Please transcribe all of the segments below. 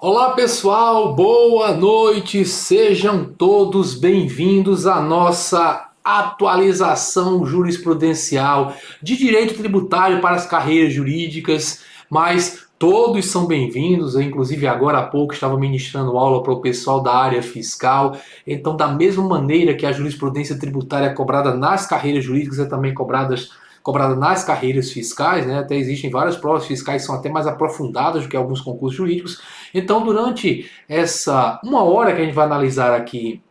Olá pessoal, boa noite, sejam todos bem-vindos à nossa atualização jurisprudencial de direito tributário para as carreiras jurídicas, mas todos são bem-vindos. Eu, inclusive agora há pouco estava ministrando aula para o pessoal da área fiscal, então da mesma maneira que a jurisprudência tributária é cobrada nas carreiras jurídicas, é também cobrada nas carreiras fiscais, né? Até existem várias provas fiscais que são até mais aprofundadas do que alguns concursos jurídicos. Então, durante essa uma hora que a gente vai analisar aqui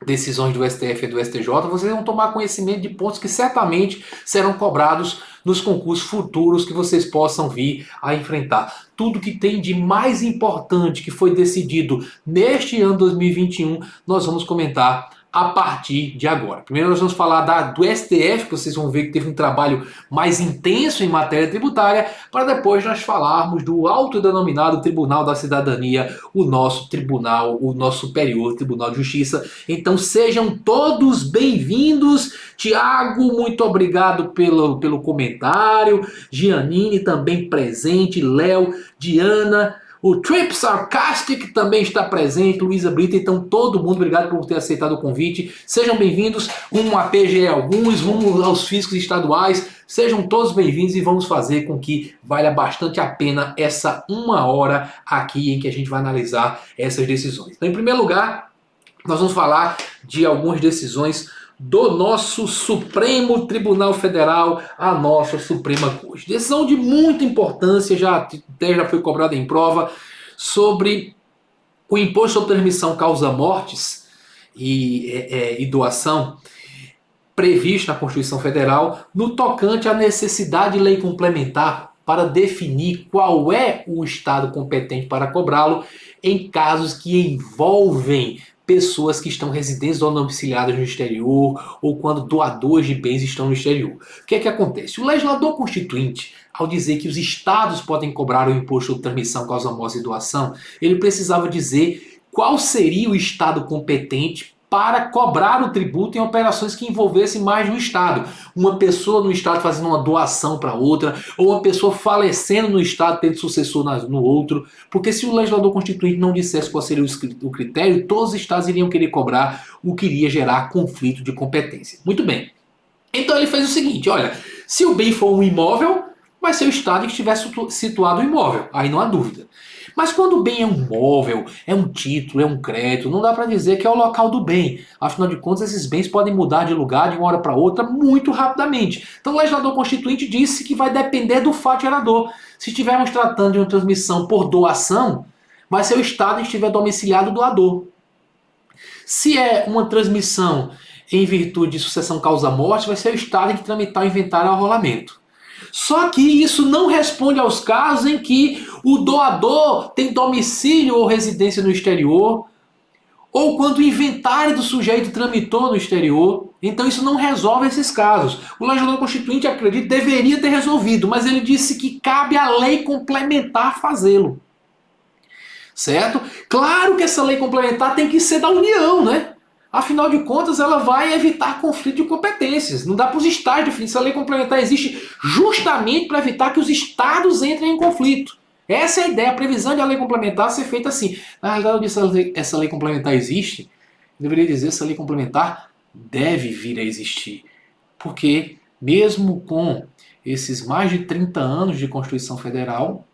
decisões do STF e do STJ, vocês vão tomar conhecimento de pontos que certamente serão cobrados nos concursos futuros que vocês possam vir a enfrentar. Tudo que tem de mais importante que foi decidido neste ano 2021, nós vamos comentar a partir de agora. Primeiro nós vamos falar do STF, que vocês vão ver que teve um trabalho mais intenso em matéria tributária, para depois nós falarmos do autodenominado Tribunal da Cidadania, o nosso tribunal, o nosso superior Tribunal de Justiça. Então sejam todos bem-vindos. Tiago, muito obrigado pelo comentário. Giannini também presente, Léo, Diana, o Trip Sarcastic também está presente, Luísa Brita, então todo mundo, obrigado por ter aceitado o convite. Sejam bem-vindos, a PGE alguns, vamos aos fiscos estaduais, sejam todos bem-vindos e vamos fazer com que valha bastante a pena essa uma hora aqui em que a gente vai analisar essas decisões. Então, em primeiro lugar, nós vamos falar de algumas decisões do nosso Supremo Tribunal Federal, a nossa Suprema Corte. Decisão de muita importância, já foi cobrada em prova, sobre o imposto sobre transmissão causa-mortes e doação, previsto na Constituição Federal, no tocante à necessidade de lei complementar para definir qual é o Estado competente para cobrá-lo em casos que envolvem pessoas que estão residentes ou domiciliadas no exterior ou quando doadores de bens estão no exterior. O que é que acontece? O legislador constituinte, ao dizer que os estados podem cobrar o imposto de transmissão, causa-morte e doação, ele precisava dizer qual seria o estado competente para cobrar o tributo em operações que envolvessem mais de um estado. Uma pessoa no estado fazendo uma doação para outra, ou uma pessoa falecendo no estado tendo sucessor no outro, porque se o legislador constituinte não dissesse qual seria o critério, todos os estados iriam querer cobrar, o que iria gerar conflito de competência. Muito bem. Então ele fez o seguinte, olha, se o bem for um imóvel, vai ser o estado que estiver situado o imóvel, aí não há dúvida. Mas quando o bem é um móvel, é um título, é um crédito, não dá para dizer que é o local do bem. Afinal de contas, esses bens podem mudar de lugar de uma hora para outra muito rapidamente. Então o legislador constituinte disse que vai depender do fato gerador. Se estivermos tratando de uma transmissão por doação, vai ser o estado que estiver domiciliado o doador. Se é uma transmissão em virtude de sucessão causa-morte, vai ser o estado que tramitar o inventário e o rolamento. Só que isso não responde aos casos em que o doador tem domicílio ou residência no exterior, ou quando o inventário do sujeito tramitou no exterior. Então isso não resolve esses casos. O legislador constituinte, acredito, deveria ter resolvido, mas ele disse que cabe à lei complementar fazê-lo. Certo? Claro que essa lei complementar tem que ser da União, né? Afinal de contas, ela vai evitar conflito de competências. Não dá para os estados definir. Essa lei complementar existe justamente para evitar que os estados entrem em conflito. Essa é a ideia, a previsão de a lei complementar ser feita assim. Na realidade, eu disse essa lei complementar existe, eu deveria dizer essa lei complementar deve vir a existir. Porque, mesmo com esses mais de 30 anos de Constituição Federal,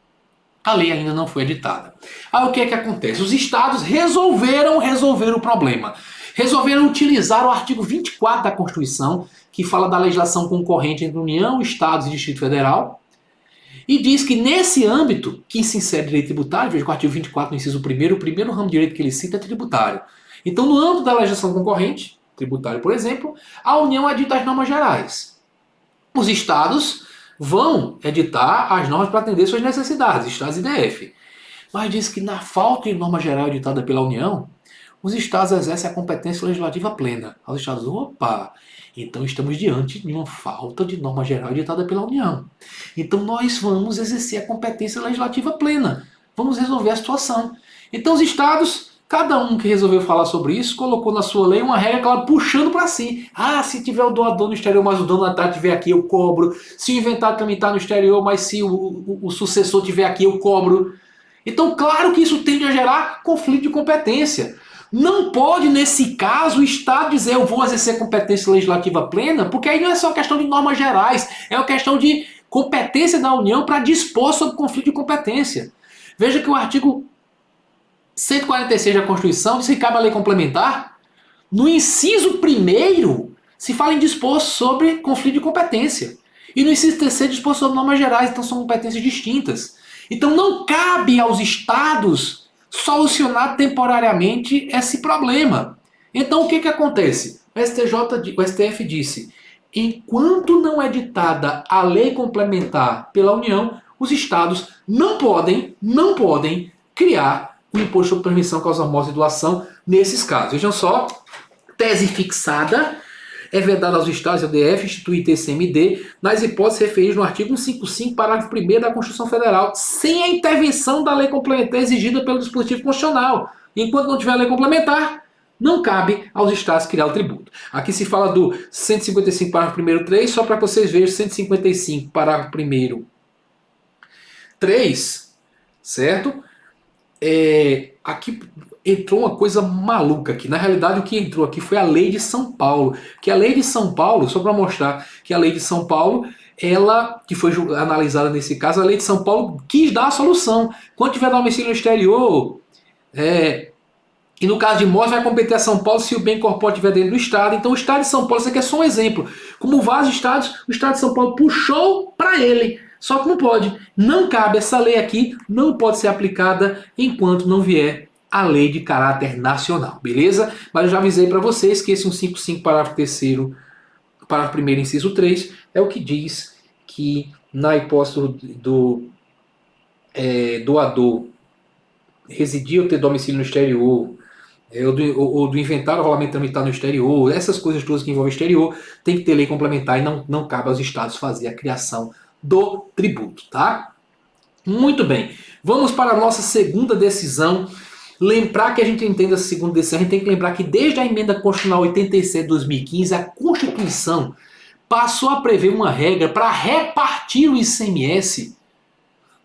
a lei ainda não foi editada. Aí o que é que acontece? Os estados resolveram resolver o problema. Resolveram utilizar o artigo 24 da Constituição, que fala da legislação concorrente entre União, Estados e Distrito Federal, e diz que nesse âmbito, que se insere direito tributário, veja que o artigo 24, no inciso 1º, o primeiro ramo de direito que ele cita é tributário. Então, no âmbito da legislação concorrente, tributário, por exemplo, a União edita as normas gerais. Os estados vão editar as normas para atender suas necessidades, estados e DF. Mas diz que na falta de norma geral editada pela União, os estados exercem a competência legislativa plena. Os estados, opa, então estamos diante de uma falta de norma geral editada pela União. Então nós vamos exercer a competência legislativa plena. Vamos resolver a situação. Então os estados, cada um que resolveu falar sobre isso, colocou na sua lei uma regra, claro, puxando para si. Ah, se tiver o doador no exterior, mas o dono da terra estiver aqui, eu cobro. Se o inventário tramitar no exterior, mas se o sucessor estiver aqui, eu cobro. Então, claro que isso tende a gerar conflito de competência. Não pode, nesse caso, o Estado dizer eu vou exercer competência legislativa plena, porque aí não é só questão de normas gerais, é uma questão de competência da União para dispor sobre conflito de competência. Veja que o artigo 146 da Constituição diz que cabe a lei complementar. No inciso primeiro se fala em dispor sobre conflito de competência. E no inciso terceiro dispor sobre normas gerais, então são competências distintas. Então não cabe aos estados solucionar temporariamente esse problema. Então o que, que acontece? O STF disse, enquanto não é ditada a lei complementar pela União, os estados não podem criar o imposto sobre permissão, causa morte e doação nesses casos. Vejam só, tese fixada, é vedado aos estados e ao DF instituir TCMD nas hipóteses referidas no artigo 155, parágrafo 1º da Constituição Federal, sem a intervenção da lei complementar exigida pelo dispositivo constitucional. Enquanto não tiver a lei complementar, não cabe aos estados criar o tributo. Aqui se fala do 155, parágrafo 1º 3, só para que vocês vejam 155, parágrafo 1º 3, certo? Aqui entrou uma coisa maluca aqui. Na realidade, o que entrou aqui foi a lei de São Paulo. Que a lei de São Paulo, só para mostrar que a lei de São Paulo, ela, que foi analisada nesse caso, a lei de São Paulo quis dar a solução. Quando tiver domicílio no exterior, e no caso de morte, vai competir a São Paulo se o bem corpóreo estiver dentro do Estado. Então o Estado de São Paulo, isso aqui é só um exemplo. Como vários estados, o Estado de São Paulo puxou para ele. Só que não pode. Não cabe, essa lei aqui não pode ser aplicada enquanto não vier a lei de caráter nacional, beleza? Mas eu já avisei para vocês que esse 155, parágrafo 3º, parágrafo 1º, inciso 3, é o que diz que na hipótese do doador residir ou ter domicílio no exterior, ou do inventário rolamento tramitar no exterior, essas coisas todas que envolvem o exterior, tem que ter lei complementar e não cabe aos estados fazer a criação do tributo, tá? Muito bem. Vamos para a nossa segunda decisão. Lembrar que a gente entenda essa segunda decisão, a gente tem que lembrar que desde a emenda constitucional 87 de 2015, a Constituição passou a prever uma regra para repartir o ICMS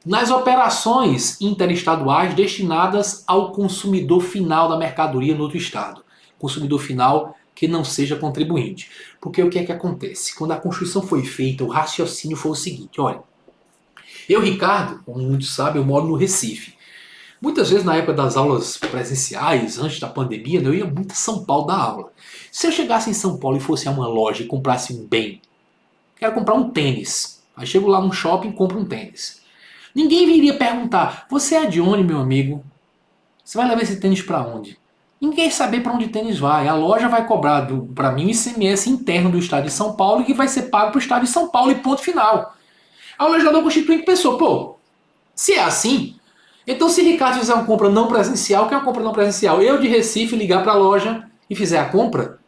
nas operações interestaduais destinadas ao consumidor final da mercadoria no outro estado. Consumidor final que não seja contribuinte. Porque o que é que acontece? Quando a Constituição foi feita, o raciocínio foi o seguinte, olha, eu, Ricardo, como muitos sabem, eu moro no Recife. Muitas vezes na época das aulas presenciais, antes da pandemia, eu ia muito a São Paulo dar aula. Se eu chegasse em São Paulo e fosse a uma loja e comprasse um bem, quero comprar um tênis. Aí chego lá no shopping e compro um tênis. Ninguém viria perguntar, você é de onde, meu amigo? Você vai levar esse tênis para onde? Ninguém quer saber para onde o tênis vai. A loja vai cobrar para mim o ICMS interno do estado de São Paulo que vai ser pago para o estado de São Paulo e ponto final. Aí o legislador constituinte pensou, pô, se é assim, então se Ricardo fizer uma compra não presencial, o que é uma compra não presencial? Eu de Recife ligar para a loja e fizer a compra,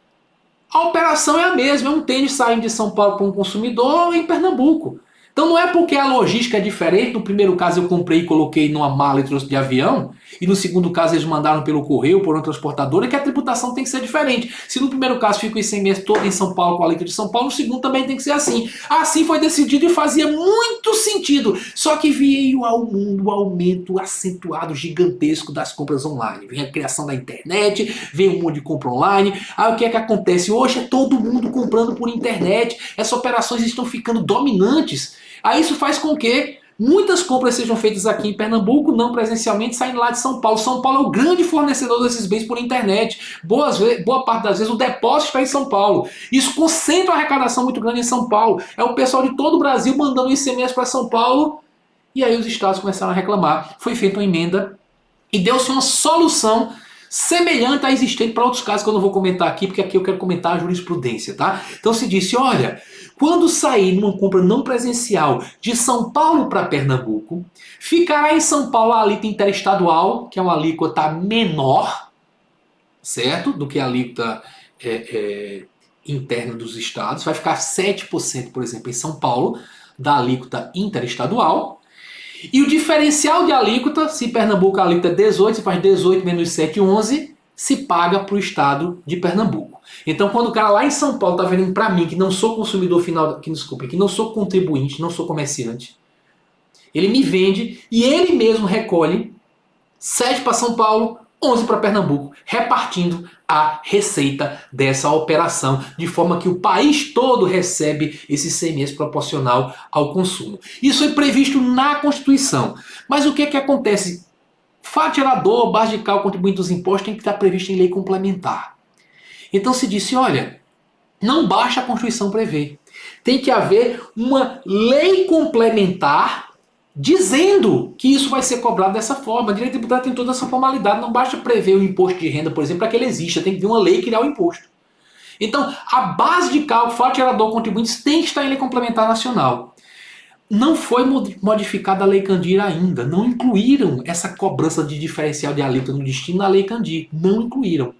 a operação é a mesma, é um tênis saindo de São Paulo para um consumidor em Pernambuco. Então não é porque a logística é diferente, no primeiro caso eu comprei e coloquei numa mala e trouxe de avião, e no segundo caso eles mandaram pelo correio, por uma transportadora, que a tributação tem que ser diferente. Se no primeiro caso fica o ICMS todo em São Paulo com a alíquota de São Paulo, no segundo também tem que ser assim. Assim foi decidido e fazia muito sentido. Só que veio ao mundo o aumento acentuado, gigantesco das compras online. Vem a criação da internet, vem um monte de compra online. Aí o que é que acontece? Hoje é todo mundo comprando por internet, essas operações estão ficando dominantes. Aí isso faz com que muitas compras sejam feitas aqui em Pernambuco, não presencialmente, saindo lá de São Paulo. São Paulo é o grande fornecedor desses bens por internet. Boa parte das vezes o depósito está em São Paulo. Isso concentra uma arrecadação muito grande em São Paulo. É o pessoal de todo o Brasil mandando ICMS para São Paulo. E aí os estados começaram a reclamar. Foi feita uma emenda e deu-se uma solução semelhante à existente para outros casos que eu não vou comentar aqui, porque aqui eu quero comentar a jurisprudência, tá? Então se disse, olha, quando sair numa compra não presencial de São Paulo para Pernambuco, ficará em São Paulo a alíquota interestadual, que é uma alíquota menor, certo? Do que a alíquota interna dos estados. Vai ficar 7%, por exemplo, em São Paulo, da alíquota interestadual. E o diferencial de alíquota, se Pernambuco a alíquota é 18, se faz 18 menos 7, 11, se paga para o estado de Pernambuco. Então quando o cara lá em São Paulo está vendendo para mim, que não sou consumidor final, que não sou contribuinte, não sou comerciante, ele me vende e ele mesmo recolhe 7 para São Paulo, 11 para Pernambuco, repartindo a receita dessa operação, de forma que o país todo recebe esse ICMS proporcional ao consumo. Isso é previsto na Constituição. Mas o que é que acontece? Fato gerador, base de cálculo contribuinte dos impostos tem que estar previsto em lei complementar. Então se disse, olha, não basta a Constituição prever. Tem que haver uma lei complementar dizendo que isso vai ser cobrado dessa forma. O direito tributário tem toda essa formalidade. Não basta prever o imposto de renda, por exemplo, para que ele exista. Tem que vir uma lei e criar o imposto. Então, a base de cálculo, fato gerador, contribuintes tem que estar em lei complementar nacional. Não foi modificada a Lei Candir ainda. Não incluíram essa cobrança de diferencial de alíquota no destino na Lei Candir. Não incluíram.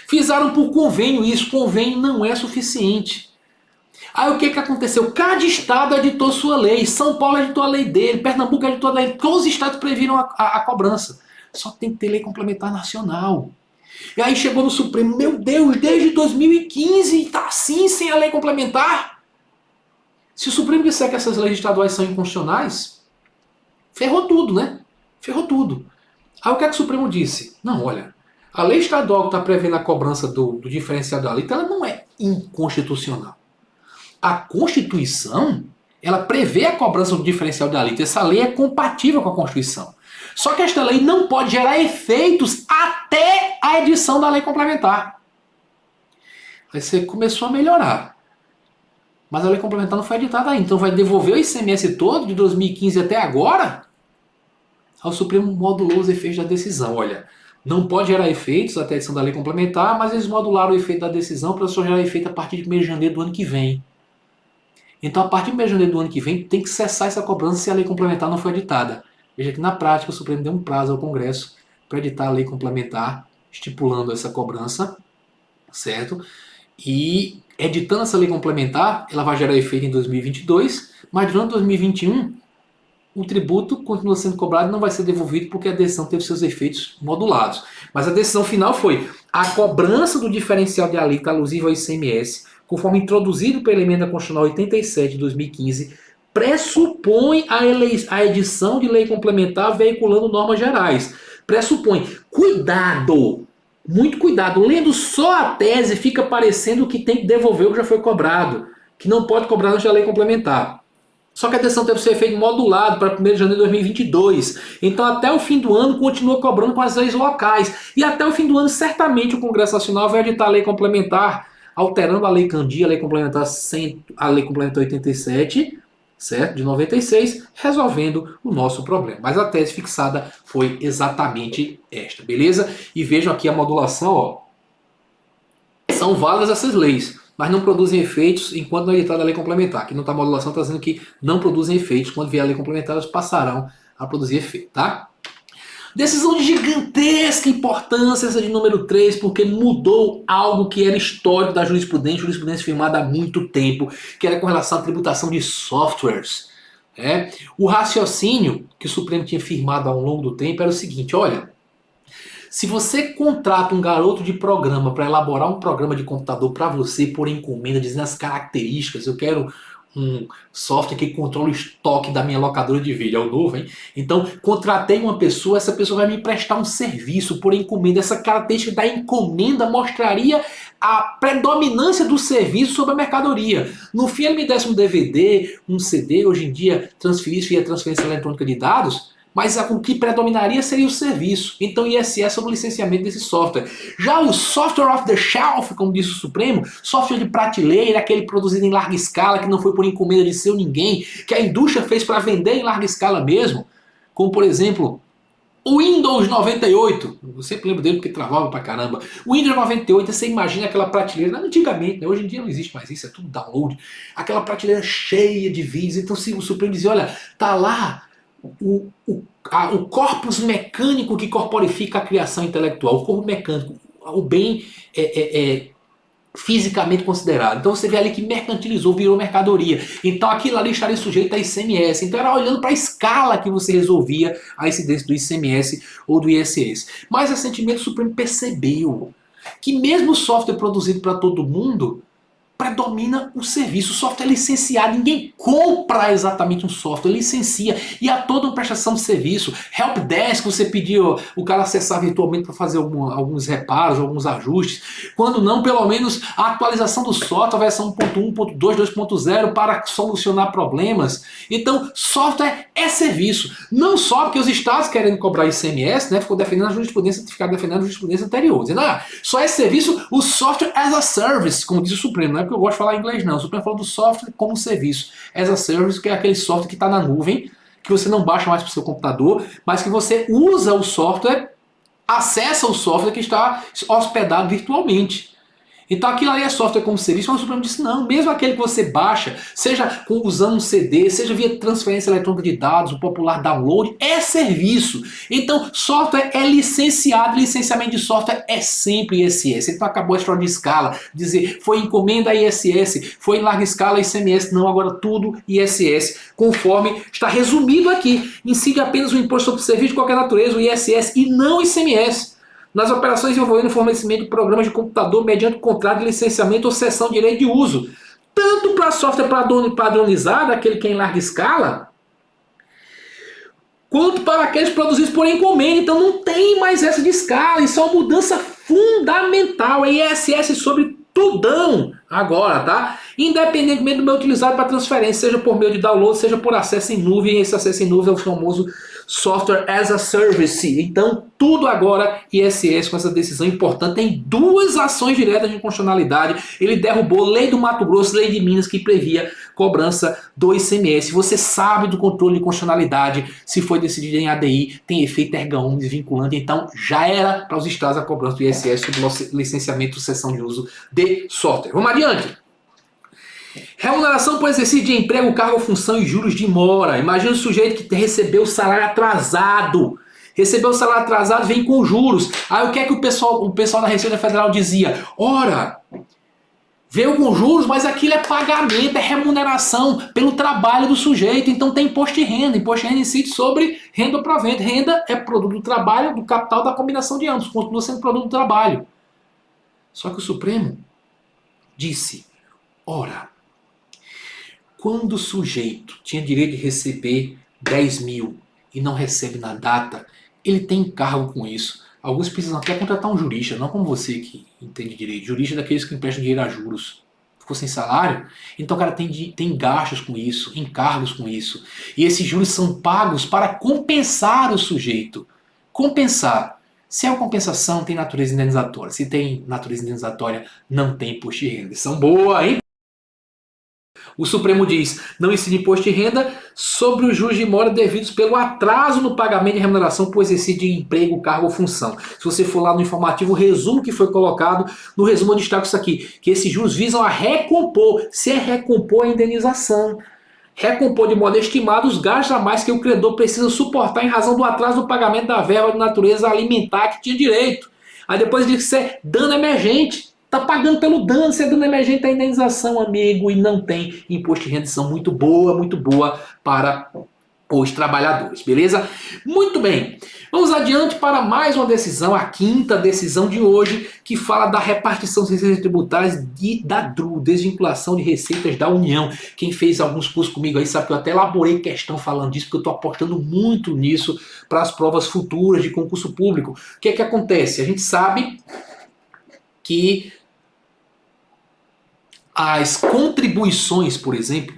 Fizeram por convênio isso. Convênio não é suficiente. Aí o que aconteceu? Cada estado editou sua lei. São Paulo editou a lei dele. Pernambuco editou a lei. Todos os estados previram a cobrança. Só tem que ter lei complementar nacional. E aí chegou no Supremo. Meu Deus, desde 2015 está assim sem a lei complementar. Se o Supremo disser que essas leis estaduais são inconstitucionais, ferrou tudo, né? Ferrou tudo. Aí o que o Supremo disse? Não, olha, a lei estadual que está prevendo a cobrança do diferencial da alíquota, ela não é inconstitucional. A Constituição, ela prevê a cobrança do diferencial da alíquota. Essa lei é compatível com a Constituição. Só que esta lei não pode gerar efeitos até a edição da lei complementar. Aí você começou a melhorar. Mas a lei complementar não foi editada ainda. Então vai devolver o ICMS todo de 2015 até agora? Aí o Supremo modulou os efeitos da decisão. Olha, não pode gerar efeitos até a edição da lei complementar, mas eles modularam o efeito da decisão para só gerar efeito a partir de 1º de janeiro do ano que vem. Então, a partir de 1º de janeiro do ano que vem, tem que cessar essa cobrança se a lei complementar não for editada. Veja que, na prática, o Supremo deu um prazo ao Congresso para editar a lei complementar, estipulando essa cobrança, certo? E, editando essa lei complementar, ela vai gerar efeito em 2022, mas durante 2021, o tributo continua sendo cobrado e não vai ser devolvido porque a decisão teve seus efeitos modulados. Mas a decisão final foi a cobrança do diferencial de alíquota alusivo ao ICMS, conforme introduzido pela Emenda Constitucional 87 de 2015, pressupõe a edição de lei complementar veiculando normas gerais. Pressupõe. Cuidado! Muito cuidado. Lendo só a tese, fica parecendo que tem que devolver o que já foi cobrado, que não pode cobrar antes da lei complementar. Só que a decisão teve que ser feita modulado para 1º de janeiro de 2022. Então, até o fim do ano, continua cobrando com as leis locais. E até o fim do ano, certamente, o Congresso Nacional vai editar a lei complementar, alterando a Lei Candir, a Lei Complementar 87, certo? De 96, resolvendo o nosso problema. Mas a tese fixada foi exatamente esta, beleza? E vejam aqui a modulação, ó. São válidas essas leis, mas não produzem efeitos enquanto não é editada a lei complementar. Aqui não está a modulação, está dizendo que não produzem efeitos. Quando vier a lei complementar, elas passarão a produzir efeito, tá? Decisão de gigantesca importância, essa de número 3, porque mudou algo que era histórico da jurisprudência firmada há muito tempo, que era com relação à tributação de softwares. O raciocínio que o Supremo tinha firmado ao longo do tempo era o seguinte, olha, se você contrata um garoto de programa para elaborar um programa de computador para você por encomenda, dizendo as características, eu quero um software que controla o estoque da minha locadora de vídeo, é o novo, hein? Então, contratei uma pessoa, essa pessoa vai me prestar um serviço por encomenda. Essa característica da encomenda mostraria a predominância do serviço sobre a mercadoria. No fim, ele me desse um DVD, um CD, hoje em dia transferisse via transferência eletrônica de dados, mas o que predominaria seria o serviço. Então, ISS sobre o licenciamento desse software. Já o software off the shelf, como disse o Supremo, software de prateleira, aquele produzido em larga escala, que não foi por encomenda de seu ninguém, que a indústria fez para vender em larga escala mesmo, como, por exemplo, o Windows 98. Eu sempre lembro dele porque travava pra caramba. O Windows 98, você imagina aquela prateleira, antigamente, né? Hoje em dia não existe mais isso, é tudo download. Aquela prateleira cheia de vídeos. Então, se o Supremo dizia, olha, tá lá o corpus mecânico que corporifica a criação intelectual, o corpo mecânico, o bem fisicamente considerado. Então você vê ali que mercantilizou, virou mercadoria. Então aquilo ali estaria sujeito a ICMS. Então era olhando para a escala que você resolvia a incidência do ICMS ou do ISS. Mais recentemente o Supremo percebeu que mesmo o software produzido para todo mundo predomina o serviço. O software é licenciado, ninguém compra exatamente um software, licencia, e há toda uma prestação de serviço. Helpdesk, você pediu o cara acessar virtualmente para fazer alguns reparos, alguns ajustes. Quando não, pelo menos a atualização do software, a versão 1.1, 1.2, 2.0 para solucionar problemas. Então, software é serviço. Não só porque os estados querem cobrar ICMS, né, ficou defendendo a jurisprudência, ficaram defendendo a jurisprudência anterior, dizendo, só é serviço o software as a service, como diz o Supremo, não é porque eu gosto de falar inglês não, o Supremo falou do software como serviço, as a service, que é aquele software que está na nuvem, que você não baixa mais para o seu computador, mas que você usa o software, acessa o software que está hospedado virtualmente. Então aquilo ali é software como serviço, mas o Supremo disse não, mesmo aquele que você baixa, seja usando um CD, seja via transferência eletrônica de dados, o popular download, é serviço. Então software é licenciado, licenciamento de software é sempre ISS. Então acabou a história de escala, dizer foi encomenda ISS, foi em larga escala ICMS, não, agora tudo ISS, conforme está resumido aqui. Incide apenas o imposto sobre serviço de qualquer natureza, o ISS, e não o ICMS. Nas operações envolvendo o fornecimento de programas de computador mediante contrato de licenciamento ou cessão de direito de uso. Tanto para software padronizado, aquele que é em larga escala, quanto para aqueles produzidos por encomenda. Então não tem mais essa de escala, isso é uma mudança fundamental. É ISS sobre tudão agora, tá? Independentemente do meio utilizado para transferência, seja por meio de download, seja por acesso em nuvem. Esse acesso em nuvem é o famoso Software as a Service. Então, tudo agora ISS com essa decisão importante. Tem duas ações diretas de inconstitucionalidade. Ele derrubou a lei do Mato Grosso, lei de Minas, que previa cobrança do ICMS. Você sabe do controle de constitucionalidade. Se foi decidido em ADI, tem efeito erga omnes vinculante. Então, já era para os estados a cobrança do ISS sobre licenciamento e cessão de uso de software. Vamos adiante. Remuneração por exercício de emprego, cargo, função e juros de mora. Imagina o sujeito que recebeu o salário atrasado. Recebeu o salário atrasado, vem com juros. Aí o que é que o pessoal da Receita Federal dizia? Ora, veio com juros, mas aquilo é pagamento, é remuneração pelo trabalho do sujeito. Então tem imposto de renda. Imposto de renda incide sobre renda ou provento. Renda é produto do trabalho, do capital, da combinação de ambos. Continua sendo produto do trabalho. Só que o Supremo disse, ora, quando o sujeito tinha direito de receber 10 mil e não recebe na data, ele tem encargo com isso. Alguns precisam até contratar um jurista, não como você que entende direito. Jurista é daqueles que emprestam dinheiro a juros. Ficou sem salário? Então o cara tem gastos com isso, encargos com isso. E esses juros são pagos para compensar o sujeito. Compensar. Se é uma compensação, tem natureza indenizatória. Se tem natureza indenizatória, não tem imposto de renda. São boa, hein? O Supremo diz, não incide imposto de renda sobre os juros de mora devidos pelo atraso no pagamento de remuneração por exercício de emprego, cargo ou função. Se você for lá no informativo, o resumo que foi colocado, no resumo eu destaco isso aqui, que esses juros visam a recompor, se é recompor a indenização. Recompor de modo estimado os gastos a mais que o credor precisa suportar em razão do atraso do pagamento da verba de natureza alimentar que tinha direito. Aí depois diz que isso é dano emergente. Está pagando pelo dano, se é dano emergente, a indenização, amigo, e não tem imposto de rendição muito boa para os trabalhadores, beleza? Muito bem, vamos adiante para mais uma decisão, a quinta decisão de hoje, que fala da repartição de receitas tributárias e da DRU, desvinculação de receitas da União. Quem fez alguns cursos comigo aí sabe que eu até elaborei questão falando disso, porque eu estou apostando muito nisso para as provas futuras de concurso público. O que é que acontece? A gente sabe que as contribuições, por exemplo,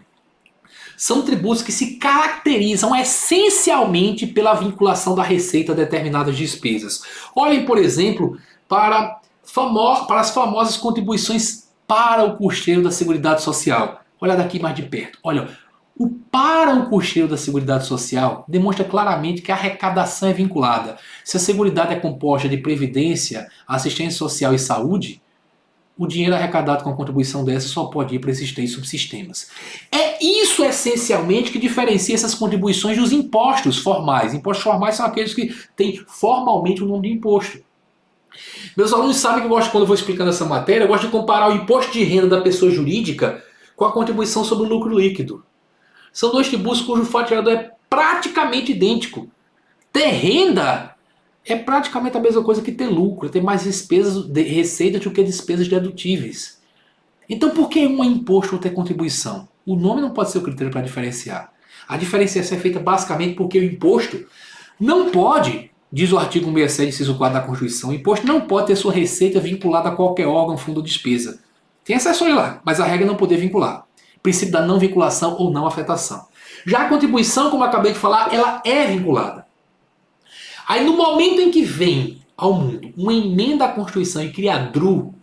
são tributos que se caracterizam essencialmente pela vinculação da receita a determinadas despesas. Olhem, por exemplo, para as famosas contribuições para o custeio da Seguridade Social. Olha daqui mais de perto. Olha, o para o custeio da Seguridade Social demonstra claramente que a arrecadação é vinculada. Se a Seguridade é composta de previdência, assistência social e saúde, o dinheiro arrecadado com a contribuição dessa só pode ir para esses três subsistemas. É isso essencialmente que diferencia essas contribuições dos impostos formais. Impostos formais são aqueles que têm formalmente o nome de imposto. Meus alunos sabem que eu gosto, quando eu vou explicando essa matéria, eu gosto de comparar o imposto de renda da pessoa jurídica com a contribuição sobre o lucro líquido. São dois tributos cujo fatiador é praticamente idêntico. Ter renda é praticamente a mesma coisa que ter lucro, ter mais despesas, receitas do que despesas dedutíveis. Então por que um é imposto e outro é contribuição? O nome não pode ser o critério para diferenciar. A diferenciação é feita basicamente porque o imposto não pode, diz o artigo 67, inciso 4 da Constituição, o imposto não pode ter sua receita vinculada a qualquer órgão, fundo ou despesa. Tem exceções lá, mas a regra é não poder vincular. Princípio da não vinculação ou não afetação. Já a contribuição, como eu acabei de falar, ela é vinculada. Aí no momento em que vem ao mundo uma emenda à Constituição e cria a DRU,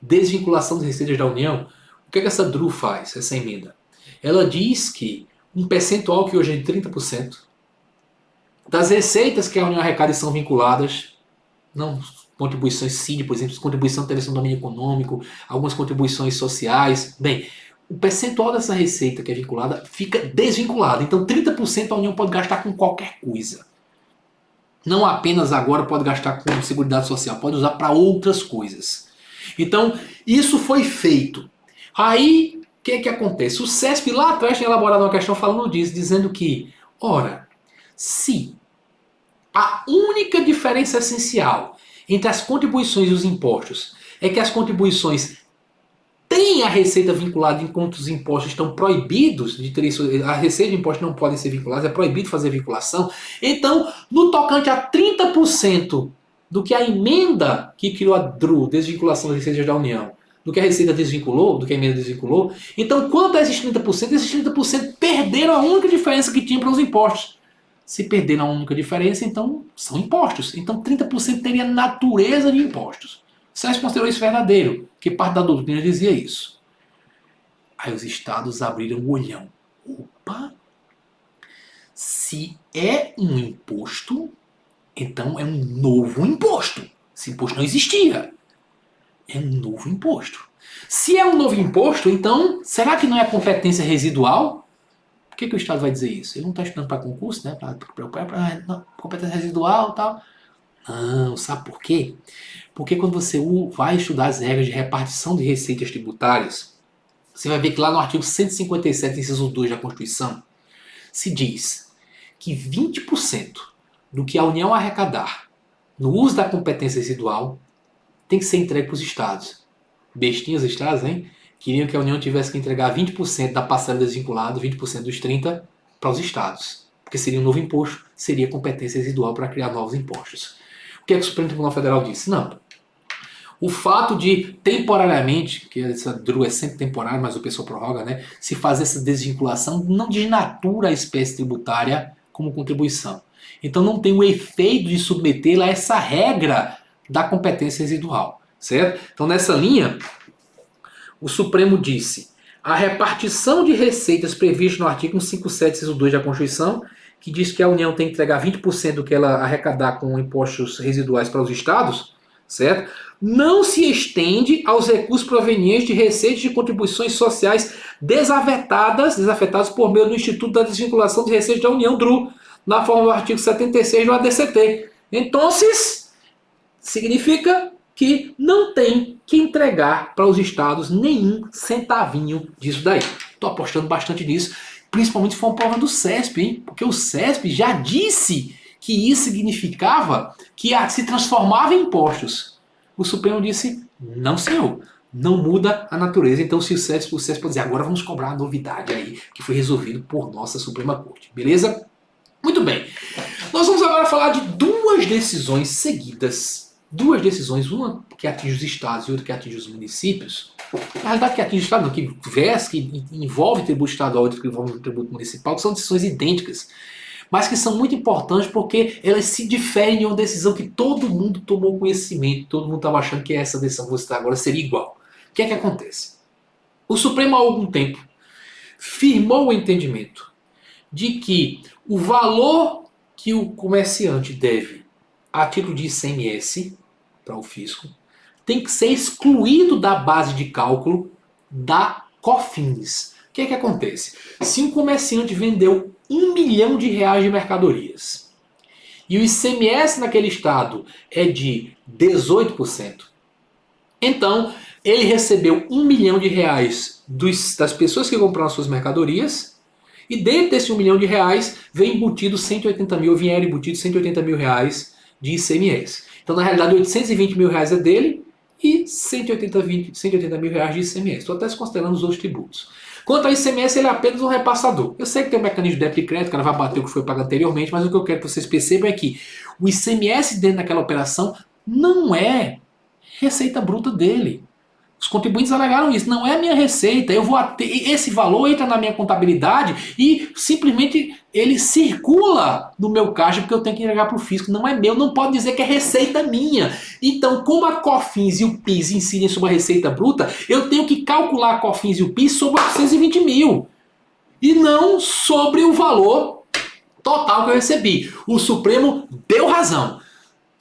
desvinculação das receitas da União, o que, é que essa DRU faz, essa emenda? Ela diz que um percentual que hoje é de 30% das receitas que a União arrecada são vinculadas, não contribuições CID, por exemplo, contribuição de intervenção no domínio econômico, algumas contribuições sociais. Bem, o percentual dessa receita que é vinculada fica desvinculado. Então 30% a União pode gastar com qualquer coisa. Não apenas agora pode gastar com Seguridade Social, pode usar para outras coisas. Então, isso foi feito. Aí, o que acontece? O CESP lá atrás tinha elaborado uma questão falando disso, dizendo que, ora, se a única diferença essencial entre as contribuições e os impostos é que as contribuições têm a receita vinculada enquanto os impostos estão proibidos de ter isso, a receita de impostos não podem ser vinculadas, é proibido fazer vinculação. Então, no tocante a 30% do que a emenda que criou a DRU, desvinculação das receitas da União, do que a Receita desvinculou, do que a emenda desvinculou, então quanto a esses 30% perderam a única diferença que tinha para os impostos. Se perderam a única diferença, então são impostos. Então 30% teria natureza de impostos. Sérgio considerou isso verdadeiro, que parte da doutrina dizia isso. Aí os estados abriram o olhão. Opa! Se é um imposto, então é um novo imposto. Esse imposto não existia. É um novo imposto. Se é um novo imposto, então, será que não é competência residual? Por que o Estado vai dizer isso? Ele não está estudando para concurso, né? Para competência residual e tal. Não, sabe por quê? Porque quando você vai estudar as regras de repartição de receitas tributárias, você vai ver que lá no artigo 157, inciso 2 da Constituição, se diz que 20% do que a União arrecadar no uso da competência residual tem que ser entregue para os estados. Bestinhos os estados, hein? Queriam que a União tivesse que entregar 20% da parcela desvinculada, 20% dos 30% para os estados. Porque seria um novo imposto, seria competência residual para criar novos impostos. O que é que o Supremo Tribunal Federal disse? Não. O fato de temporariamente, que essa DRU é sempre temporária, mas o pessoal prorroga, né? Se fazer essa desvinculação não desnatura a espécie tributária como contribuição. Então não tem o efeito de submetê-la a essa regra da competência residual, certo? Então nessa linha, o Supremo disse: a repartição de receitas prevista no artigo 157, inciso 2 da Constituição, que diz que a União tem que entregar 20% do que ela arrecadar com impostos residuais para os estados, certo? Não se estende aos recursos provenientes de receitas de contribuições sociais desafetadas por meio do Instituto da Desvinculação de Receitas da União, DRU, na forma do artigo 76 do ADCT. Então, significa que não tem que entregar para os estados nenhum centavinho disso daí. Estou apostando bastante nisso, principalmente se for uma prova do CESP, hein? Porque o CESP já disse que isso significava que se transformava em impostos. O Supremo disse: não, senhor, não muda a natureza. Então, se o CESP pode dizer, agora vamos cobrar a novidade aí, que foi resolvido por nossa Suprema Corte. Beleza? Muito bem. Nós vamos agora falar de duas decisões seguidas. Duas decisões, uma que atinge os estados e outra que atinge os municípios. Na realidade, que atinge o estado, não, que envolve tributo estadual e outra que envolve tributo municipal, que são decisões idênticas, mas que são muito importantes porque elas se diferem de uma decisão que todo mundo tomou conhecimento, todo mundo estava achando que essa decisão que você está agora seria igual. O que é que acontece? O Supremo, há algum tempo, firmou o entendimento de que o valor que o comerciante deve a título de ICMS para o fisco tem que ser excluído da base de cálculo da COFINS. O que é que acontece? Se um comerciante vendeu R$1 milhão de mercadorias e o ICMS naquele estado é de 18%, então ele recebeu R$1 milhão das pessoas que compraram suas mercadorias, e dentro desse R$1 milhão vem embutido 180 mil, vieram embutidos R$180 mil de ICMS. Então na realidade R$820 mil é dele e 180 mil reais de ICMS. Estou até considerando os outros tributos. Quanto ao ICMS, ele é apenas um repassador. Eu sei que tem um mecanismo de débito e crédito, o cara vai bater o que foi pago anteriormente, mas o que eu quero que vocês percebam é que o ICMS dentro daquela operação não é receita bruta dele. Os contribuintes alegaram isso, não é a minha receita, eu vou esse valor entra na minha contabilidade e simplesmente ele circula no meu caixa porque eu tenho que entregar para o fisco, não é meu, não pode dizer que é receita minha. Então, como a COFINS e o PIS incidem sobre a receita bruta, eu tenho que calcular a COFINS e o PIS sobre 820 mil e não sobre o valor total que eu recebi. O Supremo deu razão.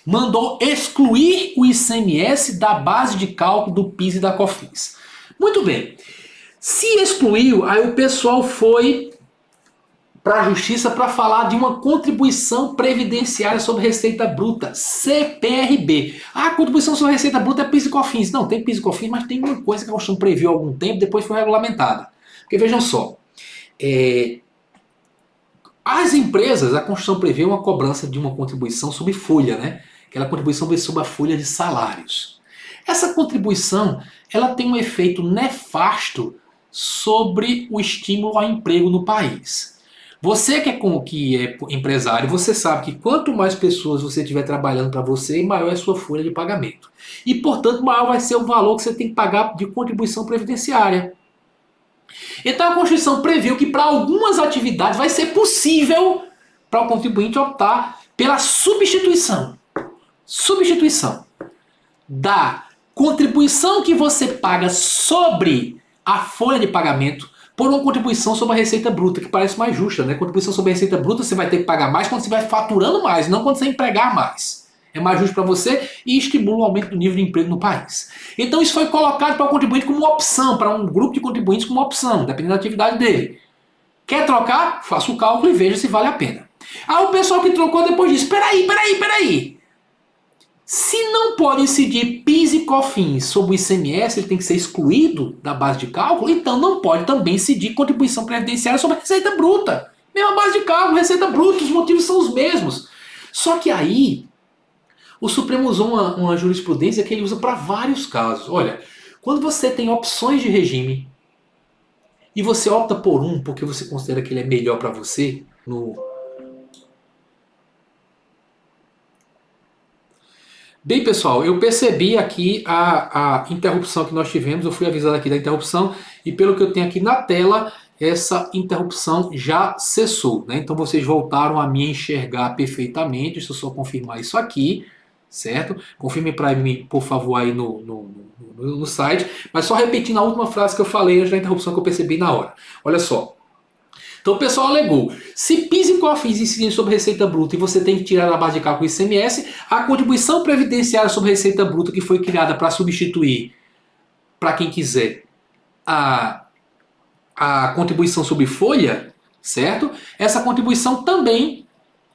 Mandou excluir o ICMS da base de cálculo do PIS e da COFINS. Muito bem. Se excluiu, aí o pessoal foi para a justiça para falar de uma contribuição previdenciária sobre receita bruta, CPRB. A contribuição sobre receita bruta é PIS e COFINS. Não, tem PIS e COFINS, mas tem uma coisa que a Constituição previu há algum tempo, depois foi regulamentada. Porque vejam só, as empresas, a Constituição prevê uma cobrança de uma contribuição sobre folha, né? Aquela contribuição sobre a folha de salários. Essa contribuição ela tem um efeito nefasto sobre o estímulo ao emprego no país. Você que é empresário, você sabe que quanto mais pessoas você tiver trabalhando para você, maior é a sua folha de pagamento. E, portanto, maior vai ser o valor que você tem que pagar de contribuição previdenciária. Então a Constituição previu que para algumas atividades vai ser possível para o contribuinte optar pela substituição da contribuição que você paga sobre a folha de pagamento por uma contribuição sobre a receita bruta, que parece mais justa, né? Contribuição sobre a receita bruta você vai ter que pagar mais quando você vai faturando mais, não quando você empregar mais. É mais justo para você e estimula o aumento do nível de emprego no país. Então isso foi colocado para o contribuinte como uma opção, para um grupo de contribuintes como uma opção, dependendo da atividade dele. Quer trocar? Faça o cálculo e veja se vale a pena. Aí o pessoal que trocou depois disse, peraí. Se não pode incidir PIS e COFINS sobre o ICMS, ele tem que ser excluído da base de cálculo, então não pode também incidir contribuição previdenciária sobre a receita bruta. Mesma base de cálculo, receita bruta, os motivos são os mesmos. Só que aí, o Supremo usou uma jurisprudência que ele usa para vários casos. Olha, quando você tem opções de regime e você opta por um porque você considera que ele é melhor para você, Bem, pessoal, eu percebi aqui a interrupção que nós tivemos, eu fui avisado aqui da interrupção, e pelo que eu tenho aqui na tela, essa interrupção já cessou, né? Então vocês voltaram a me enxergar perfeitamente, deixa eu só confirmar isso aqui, certo? Confirme para mim, por favor, aí no site, mas só repetindo a última frase que eu falei antes da interrupção que eu percebi na hora. Olha só. Então o pessoal alegou, se PIS e COFINS incidem sobre receita bruta e você tem que tirar da base de cálculo ICMS, a contribuição previdenciária sobre receita bruta que foi criada para substituir, para quem quiser, a contribuição sobre folha, certo? Essa contribuição também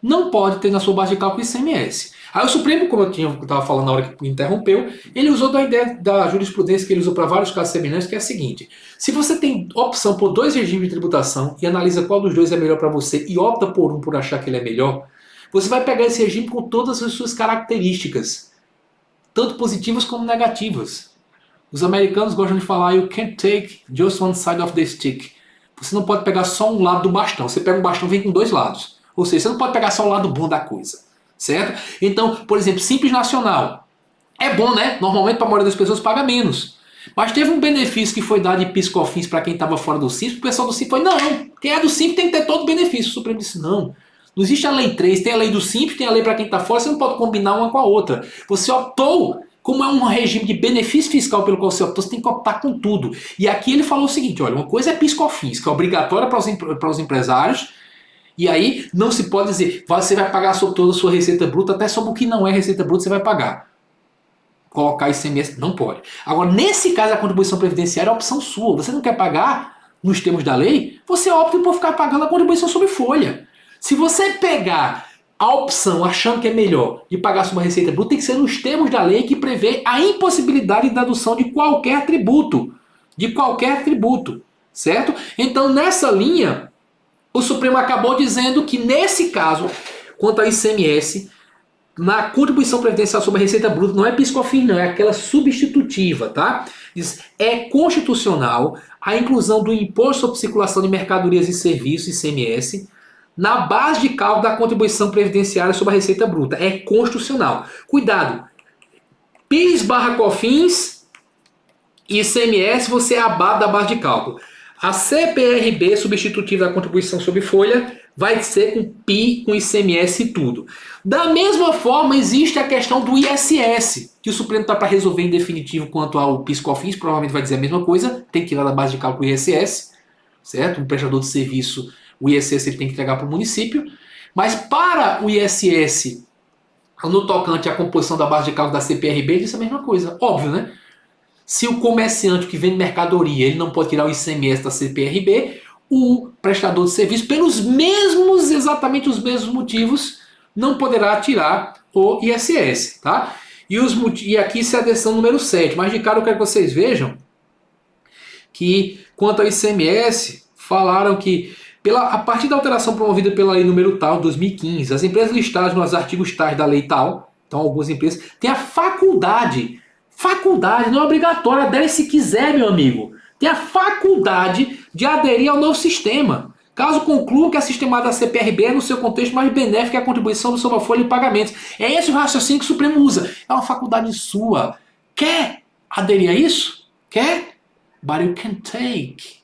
não pode ter na sua base de cálculo ICMS. Aí o Supremo, como eu estava falando na hora que interrompeu, ele usou da ideia da jurisprudência que ele usou para vários casos semelhantes, que é a seguinte: se você tem opção por dois regimes de tributação e analisa qual dos dois é melhor para você e opta por um por achar que ele é melhor, você vai pegar esse regime com todas as suas características, tanto positivas como negativas. Os americanos gostam de falar you can't take just one side of the stick. Você não pode pegar só um lado do bastão. Você pega um bastão e vem com dois lados. Ou seja, você não pode pegar só o lado bom da coisa. Certo? Então, por exemplo, Simples Nacional. É bom, né? Normalmente, para a maioria das pessoas, paga menos. Mas teve um benefício que foi dado de PIS/COFINS para quem estava fora do Simples. O pessoal do Simples foi, não, quem é do Simples tem que ter todo o benefício. O Supremo disse, não. Não existe a lei 3, tem a lei do Simples, tem a lei para quem está fora, você não pode combinar uma com a outra. Você optou, como é um regime de benefício fiscal pelo qual você optou, você tem que optar com tudo. E aqui ele falou o seguinte, olha, uma coisa é PIS/COFINS, que é obrigatória para os empresários. E aí não se pode dizer, você vai pagar sobre toda a sua receita bruta, até sobre o que não é receita bruta você vai pagar. Colocar ICMS, não pode. Agora, nesse caso, a contribuição previdenciária é a opção sua. Você não quer pagar nos termos da lei, você opta por ficar pagando a contribuição sobre folha. Se você pegar a opção, achando que é melhor, de pagar sobre a receita bruta, tem que ser nos termos da lei que prevê a impossibilidade de dedução de qualquer tributo. De qualquer tributo. Certo? Então, nessa linha, o Supremo acabou dizendo que, nesse caso, quanto ao ICMS, Na contribuição previdencial sobre a receita bruta, não é PIS/COFINS não, é aquela substitutiva, tá? Diz, é constitucional a inclusão do Imposto sobre Circulação de Mercadorias e Serviços, ICMS, na base de cálculo da contribuição previdenciária sobre a receita bruta. É constitucional. Cuidado, PIS/COFINS e ICMS você abate da base de cálculo. A CPRB substitutiva da contribuição sobre folha vai ser com PI, com ICMS e tudo. Da mesma forma, existe a questão do ISS, que o Supremo está para resolver em definitivo quanto ao PIS/COFINS, provavelmente vai dizer a mesma coisa, tem que tirar da base de cálculo o ISS, certo? Um prestador de serviço, o ISS ele tem que entregar para o município, mas para o ISS, no tocante à composição da base de cálculo da CPRB, ele disse a mesma coisa, óbvio, né? Se o comerciante que vende mercadoria ele não pode tirar o ICMS da CPRB, o prestador de serviço, pelos mesmos, exatamente os mesmos motivos, não poderá tirar o ISS. Tá? E aqui isso é a decisão número 7. Mas de cara eu quero que vocês vejam que, quanto ao ICMS, falaram que, a partir da alteração promovida pela lei número tal, 2015, as empresas listadas nos artigos tais da lei tal, então algumas empresas, têm a faculdade, não é obrigatória, adere se quiser, meu amigo, tem a faculdade de aderir ao novo sistema. Caso conclua que a sistemada da CPRB é, no seu contexto, mais benéfica que a contribuição sobre a folha de pagamentos. É esse o raciocínio que o Supremo usa. É uma faculdade sua. Quer aderir a isso? Quer? But you can take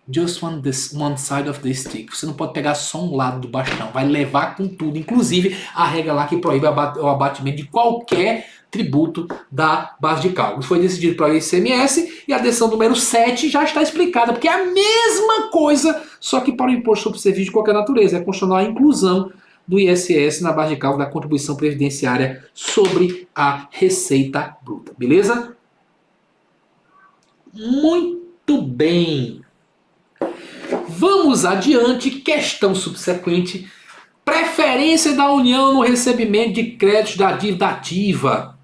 just one side of the stick. Você não pode pegar só um lado do bastão. Vai levar com tudo. Inclusive, a regra lá que proíbe o abatimento de qualquer tributo da base de cálculo. Foi decidido para o ICMS e a decisão número 7 já está explicada, porque é a mesma coisa, só que para o imposto sobre serviço de qualquer natureza. É constitucional a inclusão do ISS na base de cálculo da contribuição previdenciária sobre a receita bruta. Beleza? Muito bem. Vamos adiante. Questão subsequente. Preferência da União no recebimento de créditos da dívida ativa.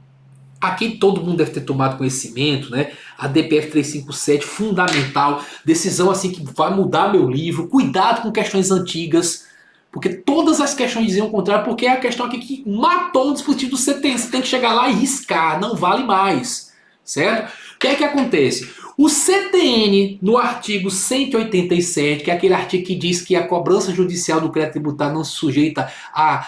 Aqui todo mundo deve ter tomado conhecimento, né? A DPF 357, fundamental. Decisão assim que vai mudar meu livro. Cuidado com questões antigas, porque todas as questões diziam o contrário, porque é a questão aqui que matou o dispositivo do CTN. Você tem que chegar lá e riscar, não vale mais. Certo? O que é que acontece? O CTN, no artigo 187, que é aquele artigo que diz que a cobrança judicial do crédito tributário não se sujeita a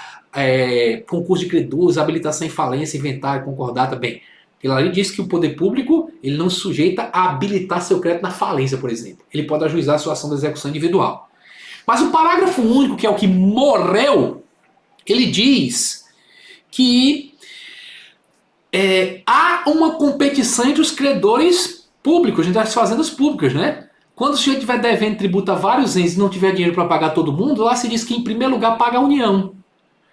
concurso de credores, habilitação em falência, inventário, concordata, bem. Aquilo ali diz que o poder público ele não se sujeita a habilitar seu crédito na falência, por exemplo. Ele pode ajuizar a sua ação de execução individual. Mas o parágrafo único, que é o que morreu, ele diz que há uma competição entre os credores públicos, entre as fazendas públicas, né? Quando o senhor estiver devendo tributo a vários entes e não tiver dinheiro para pagar todo mundo, lá se diz que em primeiro lugar paga a União.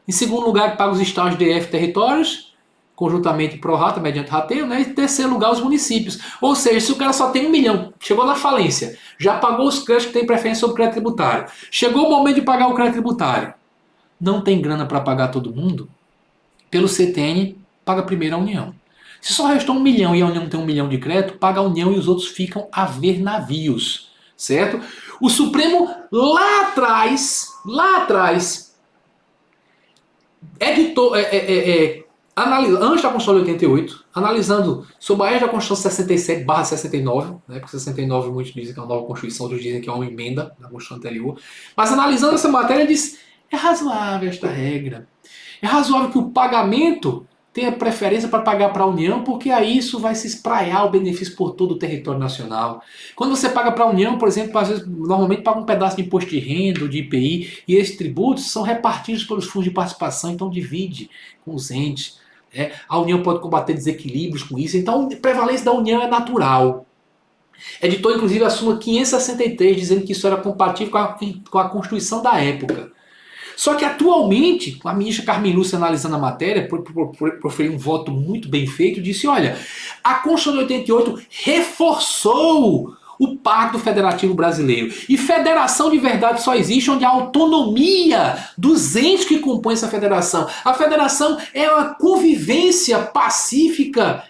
Em segundo lugar, paga os estados, DF, territórios, conjuntamente pro rata, mediante rateio, né? E em terceiro lugar, os municípios. Ou seja, se o cara só tem 1 milhão, chegou na falência, já pagou os créditos que tem preferência sobre o crédito tributário, chegou o momento de pagar o crédito tributário, não tem grana para pagar todo mundo, pelo CTN, paga primeiro a União. Se só restou 1 milhão e a União tem 1 milhão de crédito, paga a União e os outros ficam a ver navios. Certo? O Supremo lá atrás, editou, antes da Constituição de 88, analisando sob a égide da Constituição 67/69, né, porque 69 muitos dizem que é uma nova Constituição, outros dizem que é uma emenda da Constituição anterior, mas analisando essa matéria, diz: é razoável esta regra. É razoável que o pagamento tenha preferência para pagar para a União, porque aí isso vai se espraiar o benefício por todo o território nacional. Quando você paga para a União, por exemplo, às vezes, normalmente paga um pedaço de imposto de renda, de IPI, e esses tributos são repartidos pelos fundos de participação, então divide com os entes. A União pode combater desequilíbrios com isso, então a prevalência da União é natural. Editou inclusive a súmula 563, dizendo que isso era compatível com a Constituição da época. Só que atualmente, a ministra Carmen Lúcia, analisando a matéria, proferiu um voto muito bem feito, disse: olha, a Constituição de 88 reforçou o Pacto Federativo Brasileiro. E federação de verdade só existe onde há autonomia dos entes que compõem essa federação. A federação é uma convivência pacífica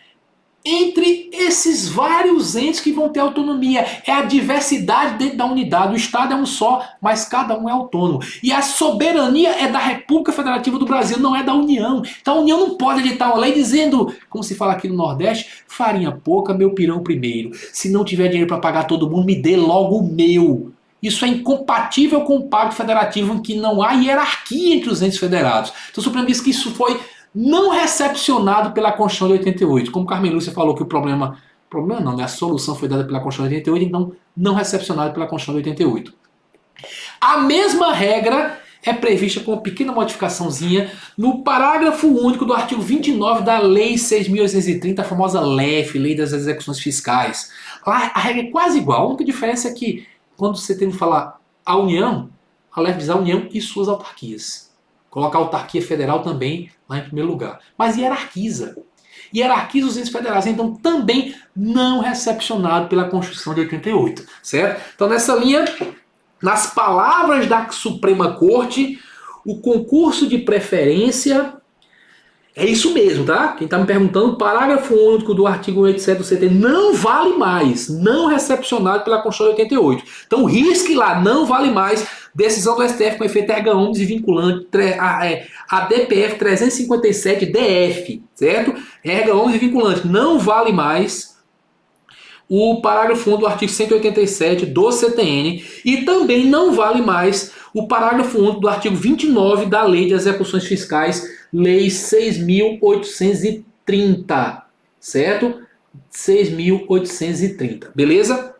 entre esses vários entes que vão ter autonomia. É a diversidade dentro da unidade. O Estado é um só, mas cada um é autônomo. E a soberania é da República Federativa do Brasil, não é da União. Então a União não pode editar uma lei dizendo, como se fala aqui no Nordeste, farinha pouca, meu pirão primeiro. Se não tiver dinheiro para pagar todo mundo, me dê logo o meu. Isso é incompatível com o Pacto Federativo, em que não há hierarquia entre os entes federados. Então o Supremo disse que isso foi não recepcionado pela Constituição de 88. Como Carmen Lúcia falou que o problema não, né? A solução foi dada pela Constituição de 88, então não recepcionado pela Constituição de 88. A mesma regra é prevista com uma pequena modificaçãozinha no parágrafo único do artigo 29 da Lei 6.830, a famosa LEF, Lei das Execuções Fiscais. Lá a regra é quase igual, a única diferença é que quando você tem que falar a União, a LEF diz a União e suas autarquias. Coloca a autarquia federal também lá em primeiro lugar. Mas hierarquiza. Hierarquiza os entes federais. Então também não recepcionado pela Constituição de 88. Certo? Então nessa linha, nas palavras da Suprema Corte, o concurso de preferência é isso mesmo, tá? Quem está me perguntando, o parágrafo único do artigo 87 do CT não vale mais, não recepcionado pela Constituição de 88. Então risque lá, não vale mais. Decisão do STF com efeito erga omnes e vinculante, a DPF 357-DF, certo? Erga omnes e vinculante, não vale mais o parágrafo 1 do artigo 187 do CTN e também não vale mais o parágrafo 1 do artigo 29 da Lei de Execuções Fiscais, Lei 6.830, certo? 6.830, beleza?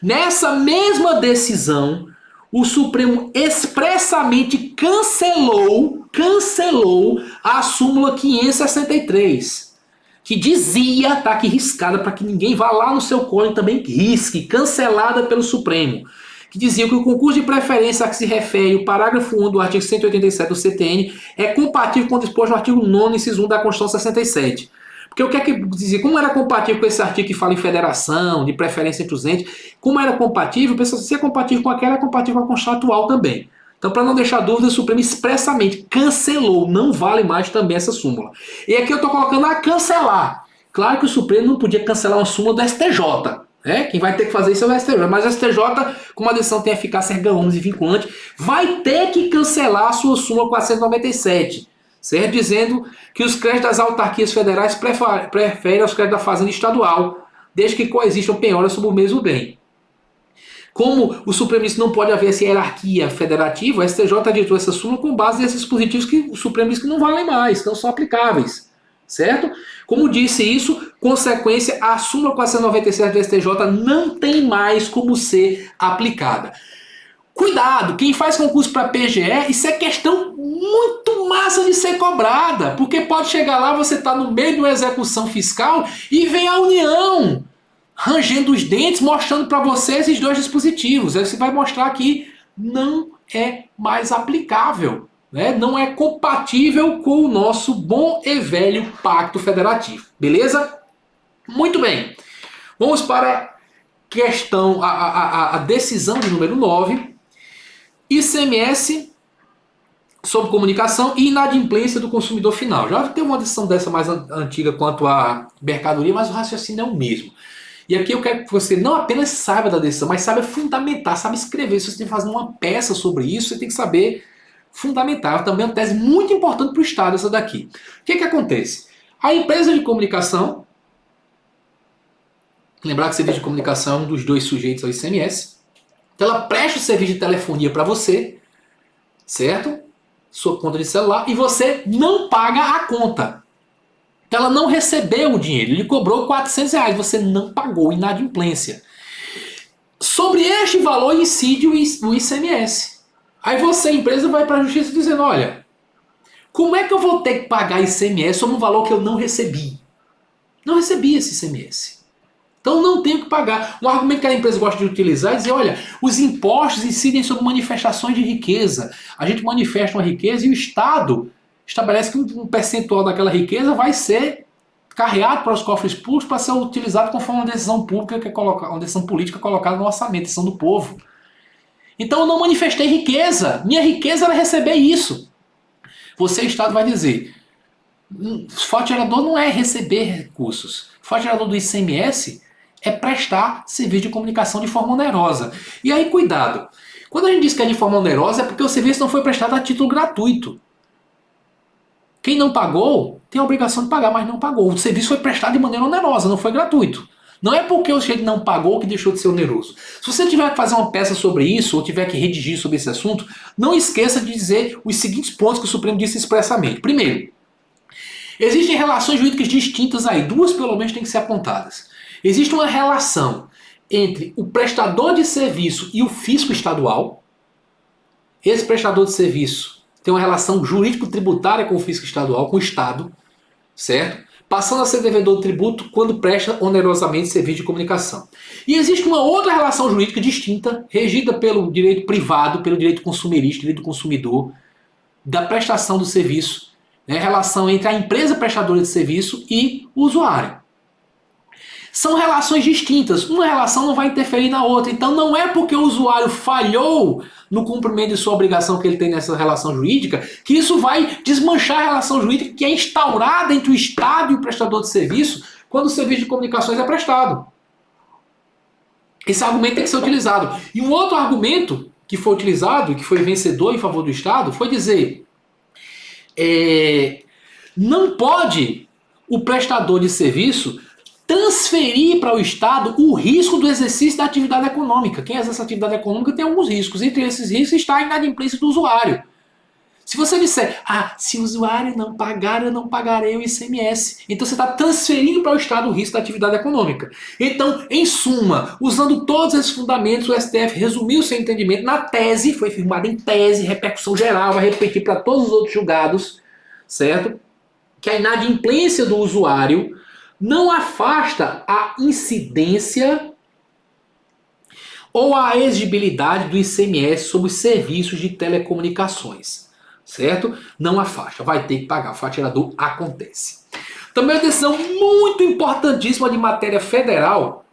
Nessa mesma decisão, o Supremo expressamente cancelou a súmula 563, que dizia, tá aqui riscada para que ninguém vá lá no seu colo e também risque, cancelada pelo Supremo, que dizia que o concurso de preferência a que se refere o parágrafo 1 do artigo 187 do CTN é compatível com o disposto no artigo 9º, inciso 1 da Constituição 67. Porque o que é que dizia? Como era compatível com esse artigo que fala em federação, de preferência entre os entes, como era compatível, pensou se é compatível com aquela, é compatível com a Constituição atual também. Então, para não deixar dúvida, o Supremo expressamente cancelou, não vale mais também essa súmula. E aqui eu estou colocando a cancelar. Claro que o Supremo não podia cancelar uma súmula do STJ. Quem vai ter que fazer isso é o STJ. Mas o STJ, como a decisão tem eficácia erga omnes e vinculante, vai ter que cancelar a sua súmula 497. Certo? Dizendo que os créditos das autarquias federais preferem aos créditos da fazenda estadual, desde que coexistam penhoras sobre o mesmo bem. Como o Supremo disse que não pode haver essa hierarquia federativa, o STJ editou essa súmula com base nesses dispositivos que o Supremo disse que não valem mais, não são aplicáveis. Certo? Como disse isso, consequência, a súmula 497 do STJ não tem mais como ser aplicada. Cuidado, quem faz concurso para PGE, isso é questão muito massa de ser cobrada, porque pode chegar lá, você está no meio de uma execução fiscal e vem a União rangendo os dentes, mostrando para você esses dois dispositivos. Aí você vai mostrar que não é mais aplicável, né? Não é compatível com o nosso bom e velho Pacto Federativo. Beleza? Muito bem. Vamos para a decisão de número 9. ICMS sobre comunicação e inadimplência do consumidor final. Já teve uma decisão dessa mais antiga quanto à mercadoria, mas o raciocínio é o mesmo. E aqui eu quero que você não apenas saiba da decisão, mas saiba fundamentar, saiba escrever. Se você tem que fazer uma peça sobre isso, você tem que saber fundamentar. Também é uma tese muito importante para o Estado essa daqui. O que acontece? A empresa de comunicação, lembrar que o serviço de comunicação é um dos dois sujeitos ao ICMS, então ela presta o serviço de telefonia para você, certo? Sua conta de celular, e você não paga a conta. Então ela não recebeu o dinheiro, ele cobrou R$400, você não pagou, inadimplência. Sobre este valor incide o ICMS. Aí você, empresa, vai para a justiça dizendo, olha, como é que eu vou ter que pagar ICMS sobre um valor que eu não recebi? Não recebi esse ICMS. Então não tenho que pagar. Um argumento que a empresa gosta de utilizar é dizer, olha, os impostos incidem sobre manifestações de riqueza. A gente manifesta uma riqueza e o Estado estabelece que um percentual daquela riqueza vai ser carreado para os cofres públicos para ser utilizado conforme uma decisão pública, que é uma decisão política colocada no orçamento, decisão do povo. Então eu não manifestei riqueza. Minha riqueza era receber isso. Você, Estado, vai dizer, Fato gerador não é receber recursos. Fato gerador do ICMS é prestar serviço de comunicação de forma onerosa. E aí, cuidado. Quando a gente diz que é de forma onerosa, é porque o serviço não foi prestado a título gratuito. Quem não pagou tem a obrigação de pagar, mas não pagou. O serviço foi prestado de maneira onerosa, não foi gratuito. Não é porque o sujeito não pagou que deixou de ser oneroso. Se você tiver que fazer uma peça sobre isso, ou tiver que redigir sobre esse assunto, não esqueça de dizer os seguintes pontos que o Supremo disse expressamente. Primeiro, existem relações jurídicas distintas aí, duas pelo menos têm que ser apontadas. Existe uma relação entre o prestador de serviço e o fisco estadual. Esse prestador de serviço tem uma relação jurídico-tributária com o fisco estadual, com o Estado, certo? Passando a ser devedor do tributo quando presta onerosamente serviço de comunicação. E existe uma outra relação jurídica distinta, regida pelo direito privado, pelo direito consumerista, direito do consumidor, da prestação do serviço, né? Relação entre a empresa prestadora de serviço e o usuário. São relações distintas, uma relação não vai interferir na outra, então não é porque o usuário falhou no cumprimento de sua obrigação que ele tem nessa relação jurídica, que isso vai desmanchar a relação jurídica que é instaurada entre o Estado e o prestador de serviço quando o serviço de comunicações é prestado. Esse argumento tem que ser utilizado. E um outro argumento que foi utilizado, e que foi vencedor em favor do Estado, foi dizer não pode o prestador de serviço transferir para o Estado o risco do exercício da atividade econômica. Quem exerce a atividade econômica tem alguns riscos. Entre esses riscos está a inadimplência do usuário. Se você disser, se o usuário não pagar, eu não pagarei o ICMS. Então você está transferindo para o Estado o risco da atividade econômica. Então, em suma, usando todos esses fundamentos, o STF resumiu seu entendimento na tese, foi firmado em tese, repercussão geral, vai repetir para todos os outros julgados, certo? Que a inadimplência do usuário não afasta a incidência ou a exigibilidade do ICMS sobre os serviços de telecomunicações, certo? Não afasta, vai ter que pagar, o fato gerador acontece. Também uma decisão muito importantíssima de matéria federal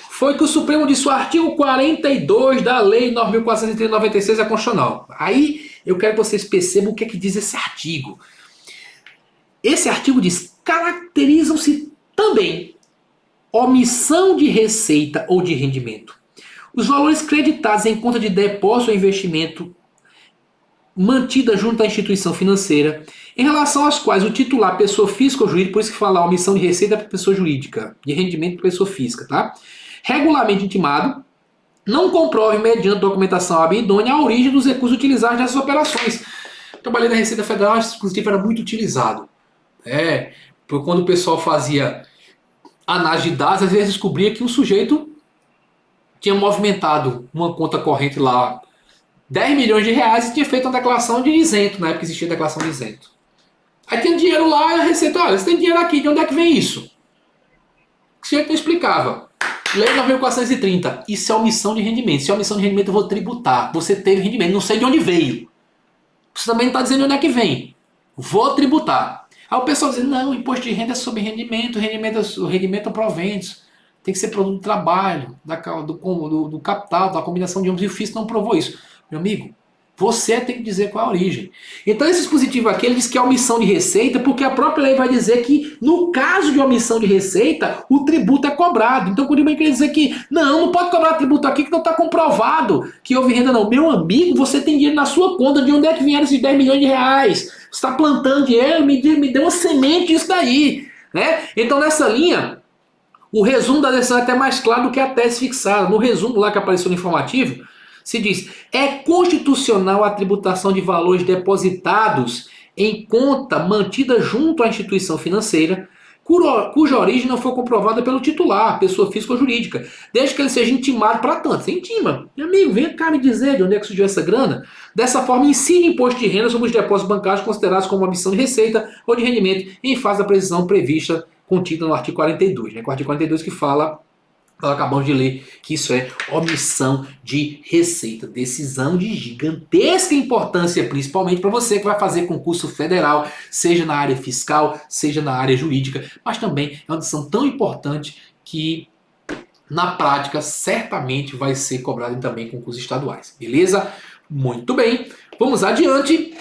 foi que o Supremo disse o artigo 42 da Lei 9.496 é constitucional. Aí eu quero que vocês percebam o que é que diz esse artigo. Esse artigo diz: caracterizam-se também omissão de receita ou de rendimento os valores creditados em conta de depósito ou investimento mantida junto à instituição financeira, em relação às quais o titular, pessoa física ou jurídica, por isso que fala omissão de receita para pessoa jurídica, de rendimento para pessoa física, tá? Regularmente intimado, não comprove mediante documentação hábil e idônea a origem dos recursos utilizados nessas operações. O trabalho da Receita Federal, esse dispositivo era muito utilizado. Porque quando o pessoal fazia análise de dados, às vezes descobria que um sujeito tinha movimentado uma conta corrente lá 10 milhões de reais e tinha feito uma declaração de isento, na época existia declaração de isento. Aí tem dinheiro lá e a Receita, olha, você tem dinheiro aqui, de onde é que vem isso? O sujeito não explicava. Lei 9.430, isso é omissão de rendimento. Se é omissão de rendimento, eu vou tributar. Você teve rendimento, não sei de onde veio. Você também não está dizendo de onde é que vem. Vou tributar. Aí o pessoal diz, não, imposto de renda é sobre rendimento, o rendimento é proventos. Tem que ser produto do trabalho, do capital, da combinação de ambos, e o fisco não provou isso. Meu amigo, você tem que dizer qual é a origem. Então esse dispositivo aqui, ele diz que é omissão de receita, porque a própria lei vai dizer que, no caso de omissão de receita, o tributo é cobrado. Então o Curiba quer dizer que, não pode cobrar tributo aqui que não está comprovado que houve renda não. Meu amigo, você tem dinheiro na sua conta, de onde é que vieram esses 10 milhões de reais? Você está plantando dinheiro, me dê uma semente disso daí. Né? Então nessa linha, o resumo da decisão é até mais claro do que a tese fixada. No resumo lá que apareceu no informativo, se diz, é constitucional a tributação de valores depositados em conta mantida junto à instituição financeira, cuja origem não for comprovada pelo titular, pessoa física ou jurídica, desde que ele seja intimado para tanto. Você intima. Meu amigo, vem cá me dizer de onde é que surgiu essa grana. Dessa forma, incide imposto de renda sobre os depósitos bancários considerados como omissão de receita ou de rendimento em fase da previsão prevista, contida no artigo 42. O artigo 42 que fala, nós acabamos de ler, que isso é omissão de receita. Decisão de gigantesca importância, principalmente para você que vai fazer concurso federal, seja na área fiscal, seja na área jurídica, mas também é uma decisão tão importante que, na prática, certamente vai ser cobrada também em concursos estaduais. Beleza? Muito bem. Vamos adiante.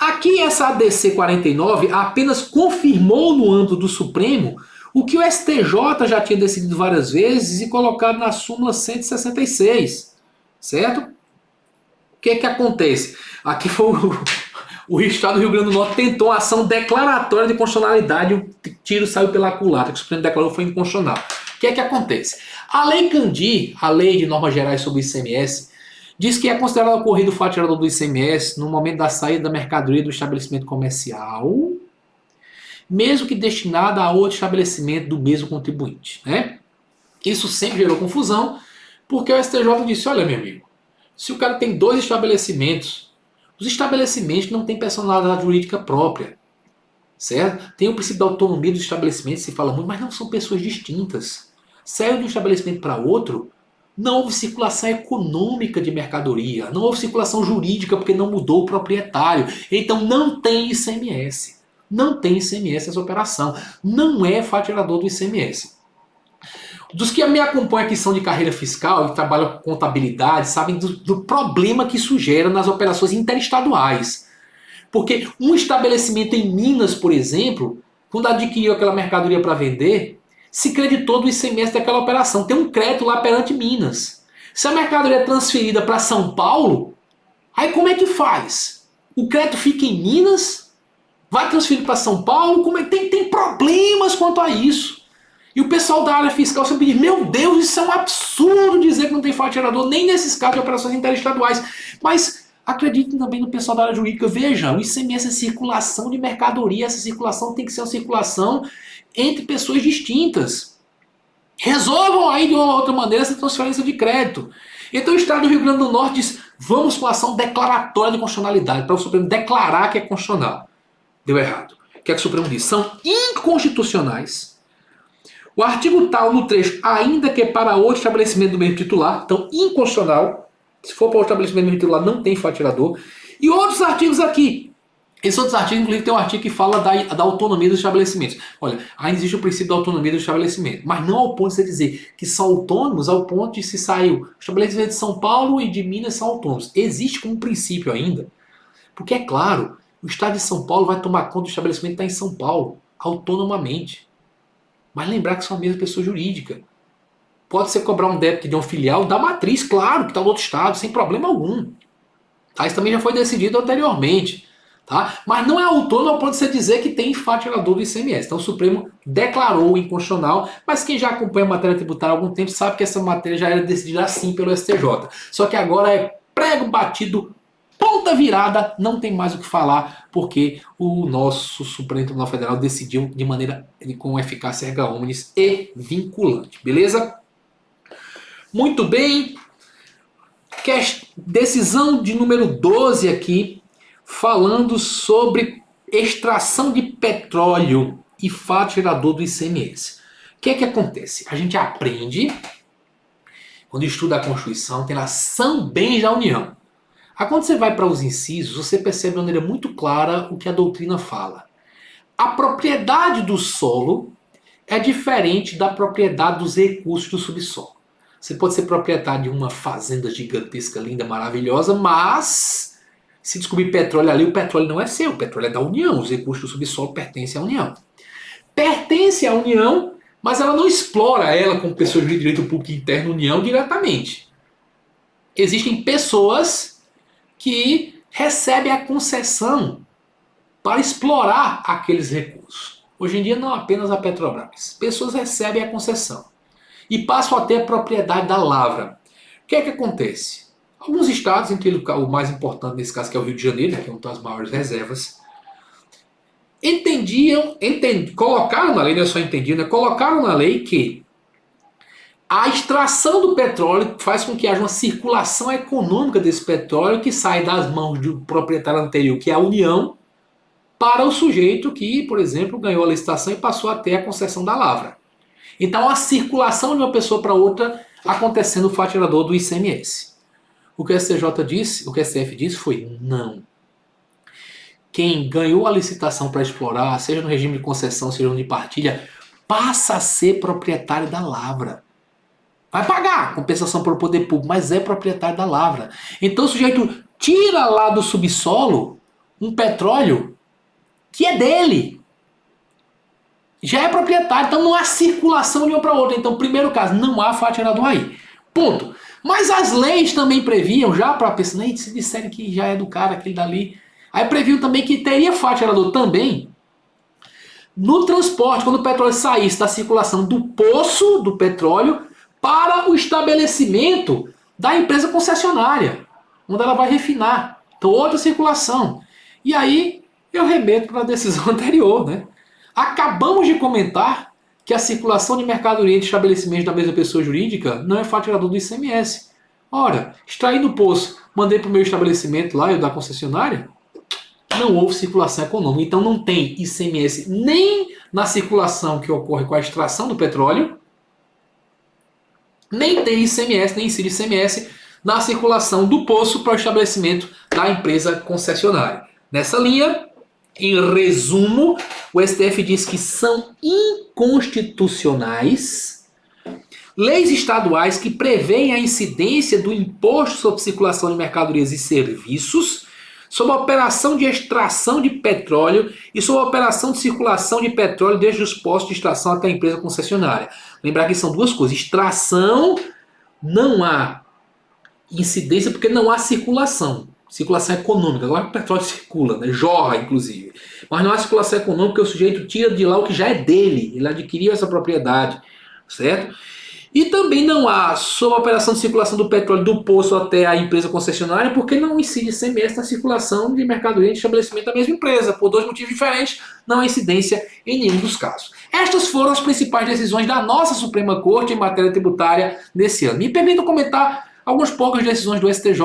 Aqui essa ADC 49 apenas confirmou no âmbito do Supremo o que o STJ já tinha decidido várias vezes e colocado na súmula 166, certo? O que que acontece? Aqui foi o Estado do Rio Grande do Norte tentou uma ação declaratória de constitucionalidade, o tiro saiu pela culatra, que o Supremo declarou foi inconstitucional. O que é que acontece? A Lei Candir, a Lei de Normas Gerais sobre o ICMS, diz que é considerado ocorrido o fato gerador do ICMS no momento da saída da mercadoria do estabelecimento comercial, mesmo que destinada a outro estabelecimento do mesmo contribuinte, né? Isso sempre gerou confusão, porque o STJ disse, olha meu amigo, se o cara tem dois estabelecimentos, os estabelecimentos não têm personalidade jurídica própria, certo? Tem o princípio da autonomia dos estabelecimentos, se fala muito, mas não são pessoas distintas. Saiu de um estabelecimento para outro, não houve circulação econômica de mercadoria, não houve circulação jurídica porque não mudou o proprietário. Então não tem ICMS. Não tem ICMS essa operação. Não é fato gerador do ICMS. Dos que me acompanham aqui são de carreira fiscal e trabalham com contabilidade, sabem do problema que isso gera nas operações interestaduais. Porque um estabelecimento em Minas, por exemplo, quando adquiriu aquela mercadoria para vender, se creditou do ICMS daquela operação. Tem um crédito lá perante Minas. Se a mercadoria é transferida para São Paulo, aí como é que faz? O crédito fica em Minas? Vai transferir para São Paulo? Como é que tem problemas quanto a isso? E o pessoal da área fiscal sempre diz, meu Deus, isso é um absurdo dizer que não tem fato gerador, nem nesses casos de operações interestaduais. Mas acreditem também no pessoal da área jurídica. Veja, o ICMS é circulação de mercadoria, essa circulação tem que ser uma circulação entre pessoas distintas. Resolvam aí de uma ou outra maneira essa transferência de crédito. Então o Estado do Rio Grande do Norte diz, vamos com a ação declaratória de constitucionalidade, para o Supremo declarar que é constitucional. Deu errado. O que é que o Supremo diz? São inconstitucionais. O artigo tal no trecho, ainda que para outro estabelecimento do mesmo titular, então inconstitucional. Se for para outro estabelecimento do mesmo titular, não tem fato gerador. E outros artigos aqui. Esses outros artigos, inclusive, tem um artigo que fala da autonomia dos estabelecimentos. Olha, ainda existe o princípio da autonomia do estabelecimento, mas não ao ponto de você dizer que são autônomos, ao ponto de se saiu. Os estabelecimentos de São Paulo e de Minas são autônomos. Existe como princípio ainda. Porque, é claro, o Estado de São Paulo vai tomar conta do estabelecimento que está em São Paulo, autonomamente. Mas lembrar que são a mesma pessoa jurídica. Pode ser cobrar um débito de uma filial da matriz, claro, que está no outro estado, sem problema algum. Tá? Isso também já foi decidido anteriormente. Tá? Mas não é autônomo ao ponto de você dizer que tem fato gerador do ICMS. Então o Supremo declarou inconstitucional, mas quem já acompanha a matéria tributária há algum tempo sabe que essa matéria já era decidida assim pelo STJ. Só que agora é prego batido, ponta virada, não tem mais o que falar, porque o nosso Supremo Tribunal Federal decidiu de maneira com eficácia erga omnes e vinculante. Beleza? Muito bem. Decisão de número 12 aqui, falando sobre extração de petróleo e fato gerador do ICMS. O que é que acontece? A gente aprende, quando estuda a Constituição, tem lá são bens da União. Aí quando você vai para os incisos, você percebe de maneira muito clara o que a doutrina fala. A propriedade do solo é diferente da propriedade dos recursos do subsolo. Você pode ser proprietário de uma fazenda gigantesca, linda, maravilhosa, mas se descobrir petróleo ali, o petróleo não é seu, o petróleo é da União, os recursos do subsolo pertencem à União. Pertence à União, mas ela não explora ela como pessoa de direito público interno União diretamente. Existem pessoas que recebem a concessão para explorar aqueles recursos. Hoje em dia não apenas a Petrobras. Pessoas recebem a concessão e passam a ter a propriedade da lavra. O que é que acontece? Alguns estados, entre o mais importante nesse caso, que é o Rio de Janeiro, que é uma das maiores reservas, colocaram na lei, não é só entendiam, né? Colocaram na lei que a extração do petróleo faz com que haja uma circulação econômica desse petróleo que sai das mãos do proprietário anterior, que é a União, para o sujeito que, por exemplo, ganhou a licitação e passou a ter a concessão da lavra. Então, a circulação de uma pessoa para outra acontecendo o fato gerador do ICMS. O que o STJ disse, o que o STF disse foi não. Quem ganhou a licitação para explorar, seja no regime de concessão, seja no de partilha, passa a ser proprietário da lavra. Vai pagar compensação para o poder público, mas é proprietário da lavra. Então o sujeito tira lá do subsolo um petróleo que é dele. Já é proprietário, então não há circulação de uma para outra. Então, primeiro caso, não há fatiador aí. Ponto. Mas as leis também previam, já para a pessoa, se disserem que já é do cara, aquele dali. Aí previam também que teria fatiador também no transporte, quando o petróleo saísse da circulação do poço do petróleo para o estabelecimento da empresa concessionária, onde ela vai refinar. Então, outra circulação. E aí eu remeto para a decisão anterior, né? Acabamos de comentar que a circulação de mercadoria entre estabelecimentos da mesma pessoa jurídica não é faturador do ICMS. Ora, extraí do poço, mandei para o meu estabelecimento lá, eu da concessionária, não houve circulação econômica. Então não tem ICMS nem na circulação que ocorre com a extração do petróleo, nem tem ICMS, nem incide ICMS na circulação do poço para o estabelecimento da empresa concessionária. Nessa linha, em resumo, o STF diz que são inconstitucionais leis estaduais que prevêem a incidência do imposto sobre circulação de mercadorias e serviços sobre a operação de extração de petróleo e sobre a operação de circulação de petróleo desde os postos de extração até a empresa concessionária. Lembrar que são duas coisas. Extração, não há incidência porque não há circulação. Circulação econômica. Agora o petróleo circula, né? Jorra, inclusive. Mas não há circulação econômica porque o sujeito tira de lá o que já é dele. Ele adquiriu essa propriedade. Certo? E também não há sobre a operação de circulação do petróleo do poço até a empresa concessionária, porque não incide ICMS na circulação de mercadoria de estabelecimento da mesma empresa. Por dois motivos diferentes, não há incidência em nenhum dos casos. Estas foram as principais decisões da nossa Suprema Corte em matéria tributária nesse ano. Me permitam comentar algumas poucas decisões do STJ,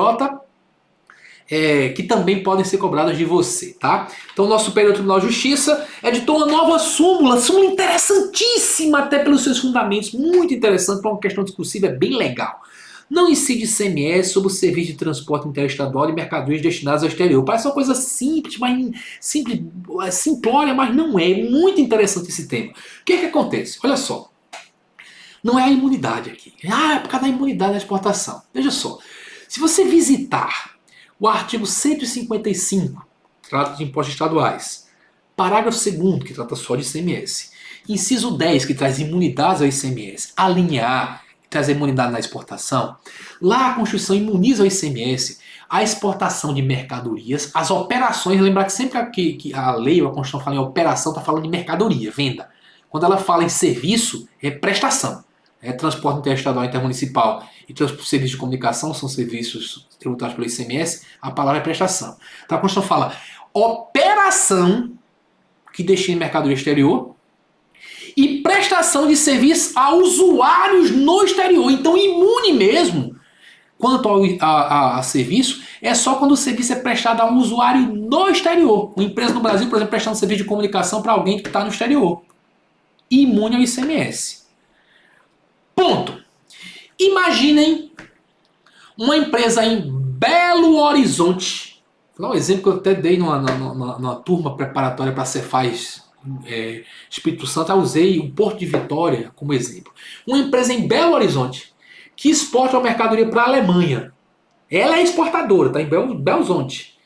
que também podem ser cobradas de você, tá? Então o nosso Superior Tribunal de Justiça editou uma nova súmula interessantíssima até pelos seus fundamentos, muito interessante para uma questão discursiva, é bem legal. Não incide ICMS sobre o serviço de transporte interestadual de mercadorias destinadas ao exterior. Parece uma coisa simples, simplória, mas não é. É muito interessante esse tema. O que acontece? Olha só. Não é a imunidade aqui. É por causa da imunidade da exportação. Veja só. Se você visitar o artigo 155, que trata de impostos estaduais. Parágrafo 2º, que trata só de ICMS. Inciso 10, que traz imunidades ao ICMS. A linha A, que traz a imunidade na exportação. Lá a Constituição imuniza ao ICMS a exportação de mercadorias, as operações. Lembrar que sempre que a lei ou a Constituição fala em operação, está falando de mercadoria, venda. Quando ela fala em serviço, é prestação. Transporte interestadual e intermunicipal e serviços de comunicação são serviços tributados pelo ICMS, a palavra é prestação. Então a Constituição fala operação que destina mercadoria exterior e prestação de serviço a usuários no exterior. Então imune mesmo quanto a serviço é só quando o serviço é prestado a um usuário no exterior. Uma empresa no Brasil, por exemplo, prestando serviço de comunicação para alguém que está no exterior. Imune ao ICMS. Ponto. Imaginem uma empresa em Belo Horizonte. Vou dar um exemplo que eu até dei numa turma preparatória para a Cefaz Espírito Santo. Eu usei o Porto de Vitória como exemplo. Uma empresa em Belo Horizonte que exporta a mercadoria para a Alemanha. Ela é exportadora, está em Belo Horizonte.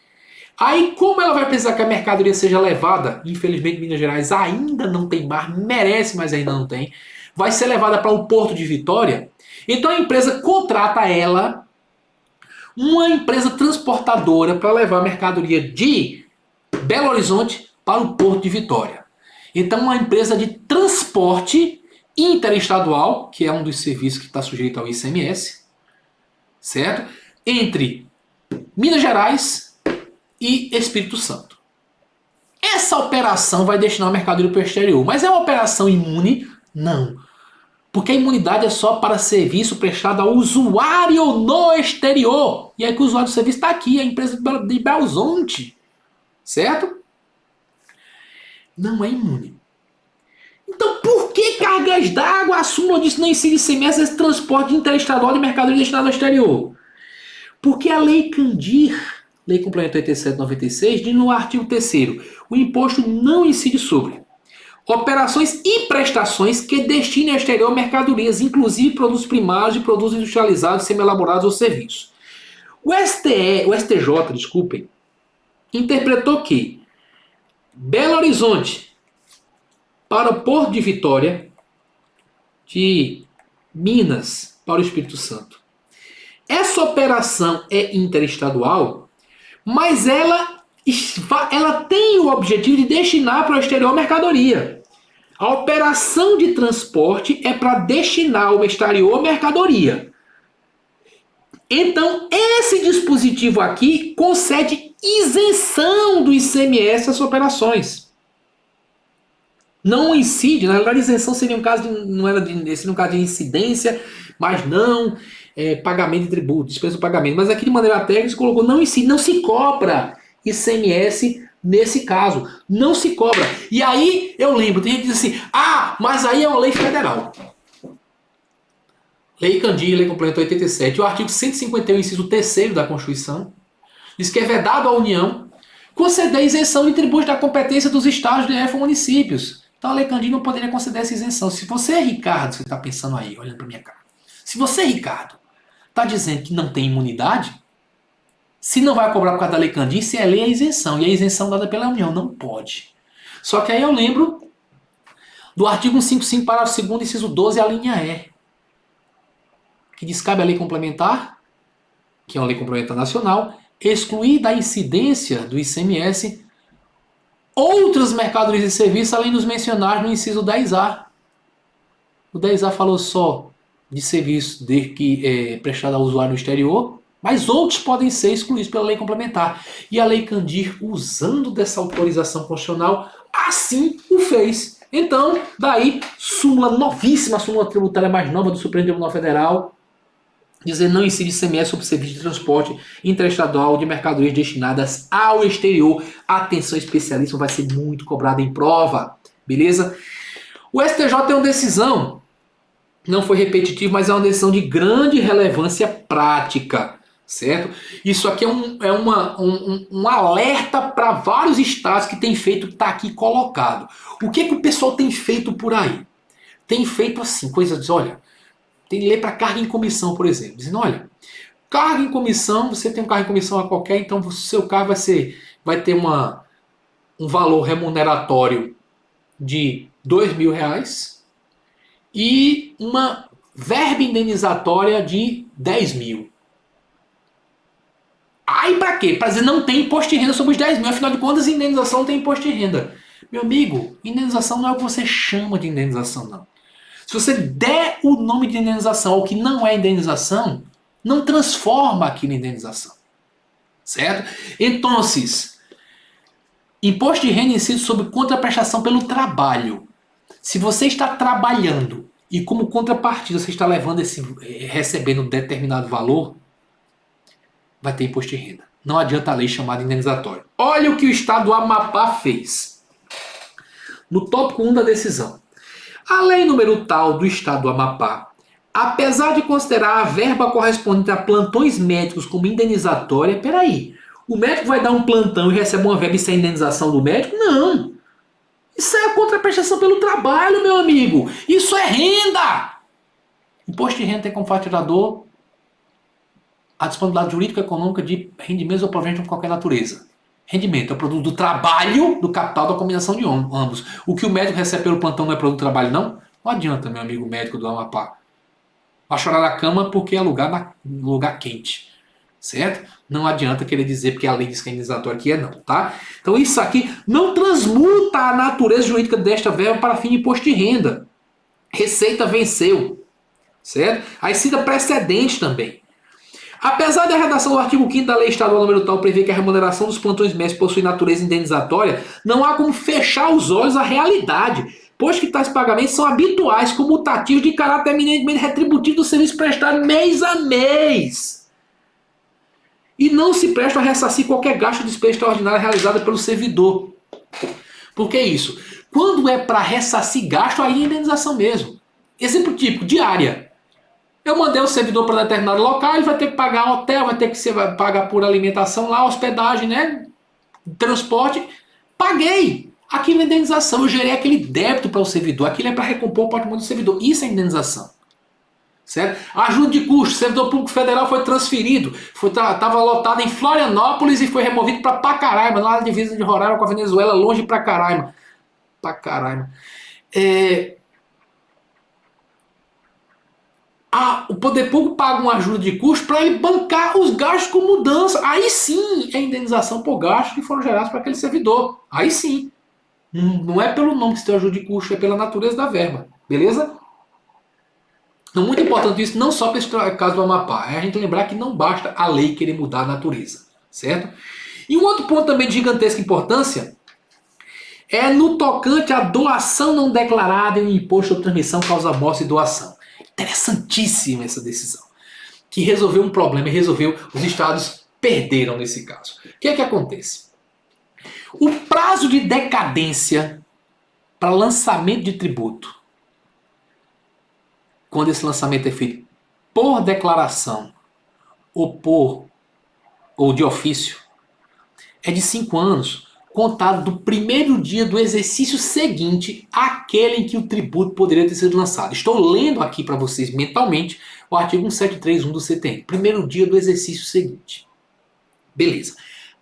Aí, como ela vai precisar que a mercadoria seja levada, infelizmente Minas Gerais ainda não tem mar, merece, mas ainda não tem, vai ser levada para o Porto de Vitória, então a empresa contrata ela, uma empresa transportadora, para levar a mercadoria de Belo Horizonte para o Porto de Vitória. Então uma empresa de transporte interestadual, que é um dos serviços que está sujeito ao ICMS, certo? Entre Minas Gerais e Espírito Santo. Essa operação vai destinar a mercadoria para o exterior, mas é uma operação imune? Não. Porque a imunidade é só para serviço prestado ao usuário no exterior. E aí que o usuário do serviço está aqui, a empresa de Belo Horizonte. Certo? Não é imune. Então por que cargas d'água? A súmula diz que não incide ICMS esse transporte interestadual de mercadoria destinada ao exterior. Porque a Lei Candir, Lei Complementar 87/96, diz no artigo 3º, o imposto não incide sobre operações e prestações que destinem ao exterior mercadorias, inclusive produtos primários e produtos industrializados, semi-elaborados ou serviços. O STJ, desculpem, interpretou que Belo Horizonte para o Porto de Vitória, de Minas para o Espírito Santo. Essa operação é interestadual, mas ela tem o objetivo de destinar para o exterior mercadoria. A operação de transporte é para destinar ao exterior mercadoria. Então, esse dispositivo aqui concede isenção do ICMS às operações. Não incide, na realidade, isenção seria um caso seria um caso de incidência, mas não pagamento de tributo, despesa do pagamento. Mas aqui, de maneira técnica, se colocou não incide, não se cobra ICMS nesse caso. Não se cobra. E aí, eu lembro, tem gente que diz assim, mas aí é uma lei federal. Lei Candir, Lei Complementar 87, o artigo 151, inciso 3º da Constituição, diz que é vedado à União conceder isenção de tributos da competência dos estados, DF ou municípios. Então a Lei Candir não poderia conceder essa isenção. Se você, Ricardo, você está pensando aí, olhando para minha cara, se você, Ricardo, está dizendo que não tem imunidade, se não vai cobrar por causa da Lei Candir, se é lei, é isenção. E a isenção dada pela União não pode. Só que aí eu lembro do artigo 155, parágrafo 2º, inciso 12, a linha E, que diz que cabe a lei complementar, que é uma lei complementar nacional, excluir da incidência do ICMS outras mercadorias e serviços, além dos mencionados no inciso 10A. O 10A falou só de serviço prestado ao usuário no exterior, mas outros podem ser excluídos pela lei complementar. E a Lei Candir, usando dessa autorização constitucional, assim o fez. Então, daí, súmula novíssima, súmula tributária mais nova do Supremo Tribunal Federal, dizer não incide ICMS sobre serviço de transporte interestadual de mercadorias destinadas ao exterior. Atenção especialista, vai ser muito cobrada em prova. Beleza? O STJ tem uma decisão, não foi repetitivo, mas é uma decisão de grande relevância prática. Certo? Isso aqui é um alerta para vários estados que tem feito, que está aqui colocado. O que o pessoal tem feito por aí? Tem feito assim, coisas, olha, tem lei para carga em comissão, por exemplo. Dizendo, olha, carga em comissão, você tem um carro em comissão a qualquer, então o seu carro vai ter um valor remuneratório de R$2.000 e uma verba indenizatória de 10 mil. Aí para quê? Para dizer não tem imposto de renda sobre os 10 mil. Afinal de contas, indenização não tem imposto de renda. Meu amigo, indenização não é o que você chama de indenização, não. Se você der o nome de indenização ao que não é indenização, não transforma aquilo em indenização. Certo? Então, imposto de renda incide sobre contraprestação pelo trabalho. Se você está trabalhando e como contrapartida você está recebendo um determinado valor, vai ter imposto de renda. Não adianta a lei chamada indenizatório. Olha o que o estado do Amapá fez. No tópico 1 da decisão. A lei número tal do estado do Amapá, apesar de considerar a verba correspondente a plantões médicos como indenizatória, peraí, o médico vai dar um plantão e recebe uma verba sem indenização do médico? Não. Isso é a contraprestação pelo trabalho, meu amigo. Isso é renda. Imposto de renda tem como faturador a disponibilidade jurídica econômica de rendimentos ou proventos de qualquer natureza. Rendimento é o produto do trabalho, do capital, da combinação de ambos. O que o médico recebe pelo plantão não é produto do trabalho, não? Não adianta, meu amigo médico do Amapá. Vai chorar na cama porque é lugar quente. Certo? Não adianta querer dizer porque a lei diz que é indenizatória aqui não, tá? Então isso aqui não transmuta a natureza jurídica desta verba para fim de imposto de renda. Receita venceu. Certo? Aí cita precedente também. Apesar da redação do artigo 5º da Lei Estadual número tal prever que a remuneração dos plantões médicos possui natureza indenizatória, não há como fechar os olhos à realidade, pois que tais pagamentos são habituais, comutativos de caráter eminentemente retributivo do serviço prestado mês a mês. E não se presta a ressarcir qualquer gasto de despesa extraordinária realizada pelo servidor. Por que isso? Quando é para ressarcir gasto, aí é indenização mesmo. Exemplo típico, diária. Eu mandei o servidor para determinado local, ele vai ter que pagar hotel, vai ter que pagar por alimentação lá, hospedagem, né? Transporte. Paguei. Aquilo é indenização. Eu gerei aquele débito para o servidor. Aquilo é para recompor o patrimônio do servidor. Isso é indenização. Certo? Ajuda de custo, o servidor público federal foi transferido, estava lotado em Florianópolis e foi removido para Pacaraima, lá na divisa de Roraima com a Venezuela, longe para Caraima. Pacaraima. O poder público paga uma ajuda de custo para ele bancar os gastos com mudança. Aí sim é indenização por gastos que foram gerados para aquele servidor. Aí sim. Não é pelo nome que se tem ajuda de custo, é pela natureza da verba. Beleza? Então, muito importante isso, não só para esse caso do Amapá. É a gente lembrar que não basta a lei querer mudar a natureza. Certo? E um outro ponto também de gigantesca importância é no tocante à doação não declarada em um imposto sobre transmissão, causa morte e doação. Interessantíssima essa decisão. Que resolveu um problema e resolveu, os estados perderam nesse caso. O que é que acontece? O prazo de decadência para lançamento de tributo, quando esse lançamento é feito por declaração ou de ofício, é de 5 anos, contado do primeiro dia do exercício seguinte àquele em que o tributo poderia ter sido lançado. Estou lendo aqui para vocês mentalmente o artigo 1731 do CTN. Primeiro dia do exercício seguinte. Beleza.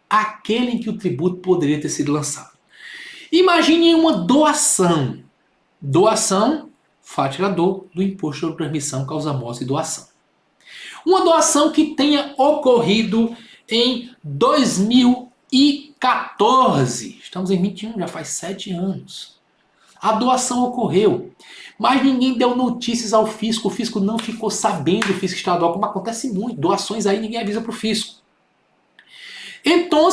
Aquele em que o tributo poderia ter sido lançado. Imagine uma doação. Doação, fatiador do imposto sobre transmissão, causa morte e doação. Uma doação que tenha ocorrido em 2014. Estamos em 21, já faz 7 anos. A doação ocorreu, mas ninguém deu notícias ao fisco. O fisco não ficou sabendo, o fisco estadual, como acontece muito. Doações aí ninguém avisa para o fisco. Então,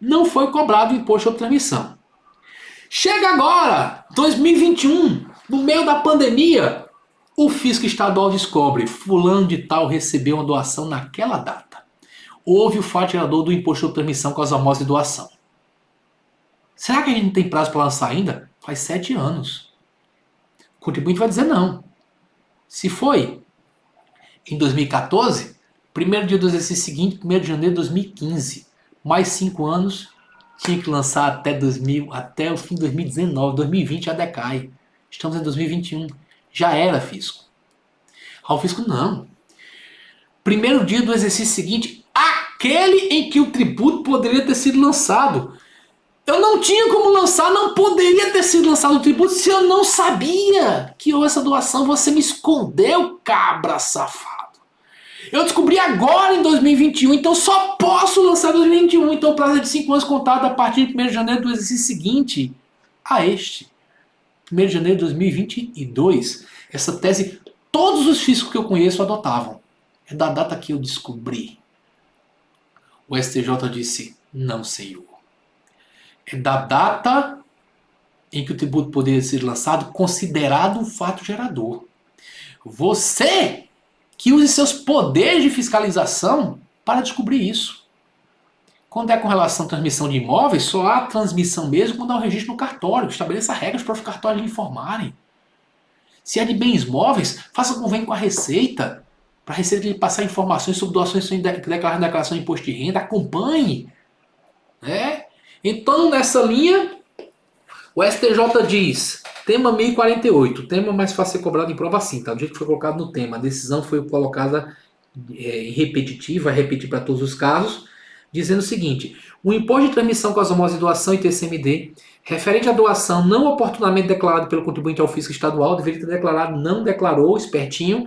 não foi cobrado o imposto sobre transmissão. Chega agora, 2021, no meio da pandemia, o fisco estadual descobre: fulano de tal recebeu uma doação naquela data. Houve o fatiador do imposto sobre transmissão, causa morte e doação. Será que a gente não tem prazo para lançar ainda? Faz 7 anos. O contribuinte vai dizer não. Se foi em 2014, primeiro dia do exercício seguinte, 1º de janeiro de 2015, mais 5 anos, tinha que lançar até o fim de 2019, 2020 já decai. Estamos em 2021. Já era fisco. O fisco não. Primeiro dia do exercício seguinte, aquele em que o tributo poderia ter sido lançado. Eu não tinha como lançar, não poderia ter sido lançado o tributo se eu não sabia que houve essa doação. Você me escondeu, cabra safado. Eu descobri agora em 2021, então só posso lançar em 2021. Então o prazo é de 5 anos contado a partir de 1º de janeiro do exercício seguinte a este. 1º de janeiro de 2022. Essa tese, todos os fiscos que eu conheço adotavam. É da data que eu descobri. O STJ disse: não, senhor. É da data em que o tributo poderia ser lançado, considerado um fato gerador. Você que use seus poderes de fiscalização para descobrir isso. Quando é com relação à transmissão de imóveis, só há transmissão mesmo quando há o registro no cartório. Estabeleça regras para os cartórios lhe informarem. Se é de bens móveis, faça convênio com a Receita, para a Receita lhe passar informações sobre doações declaradas na declaração de imposto de renda. Acompanhe. Então, nessa linha, o STJ diz, tema 1048, o tema mais fácil de ser cobrado em prova sim, tá? Do jeito que foi colocado no tema. A decisão foi colocada em repetitivo, vai repetir para todos os casos, dizendo o seguinte: o imposto de transmissão com osmose de doação e TCMD, referente à doação não oportunamente declarada pelo contribuinte ao fisco estadual, deveria ter declarado, não declarou, espertinho.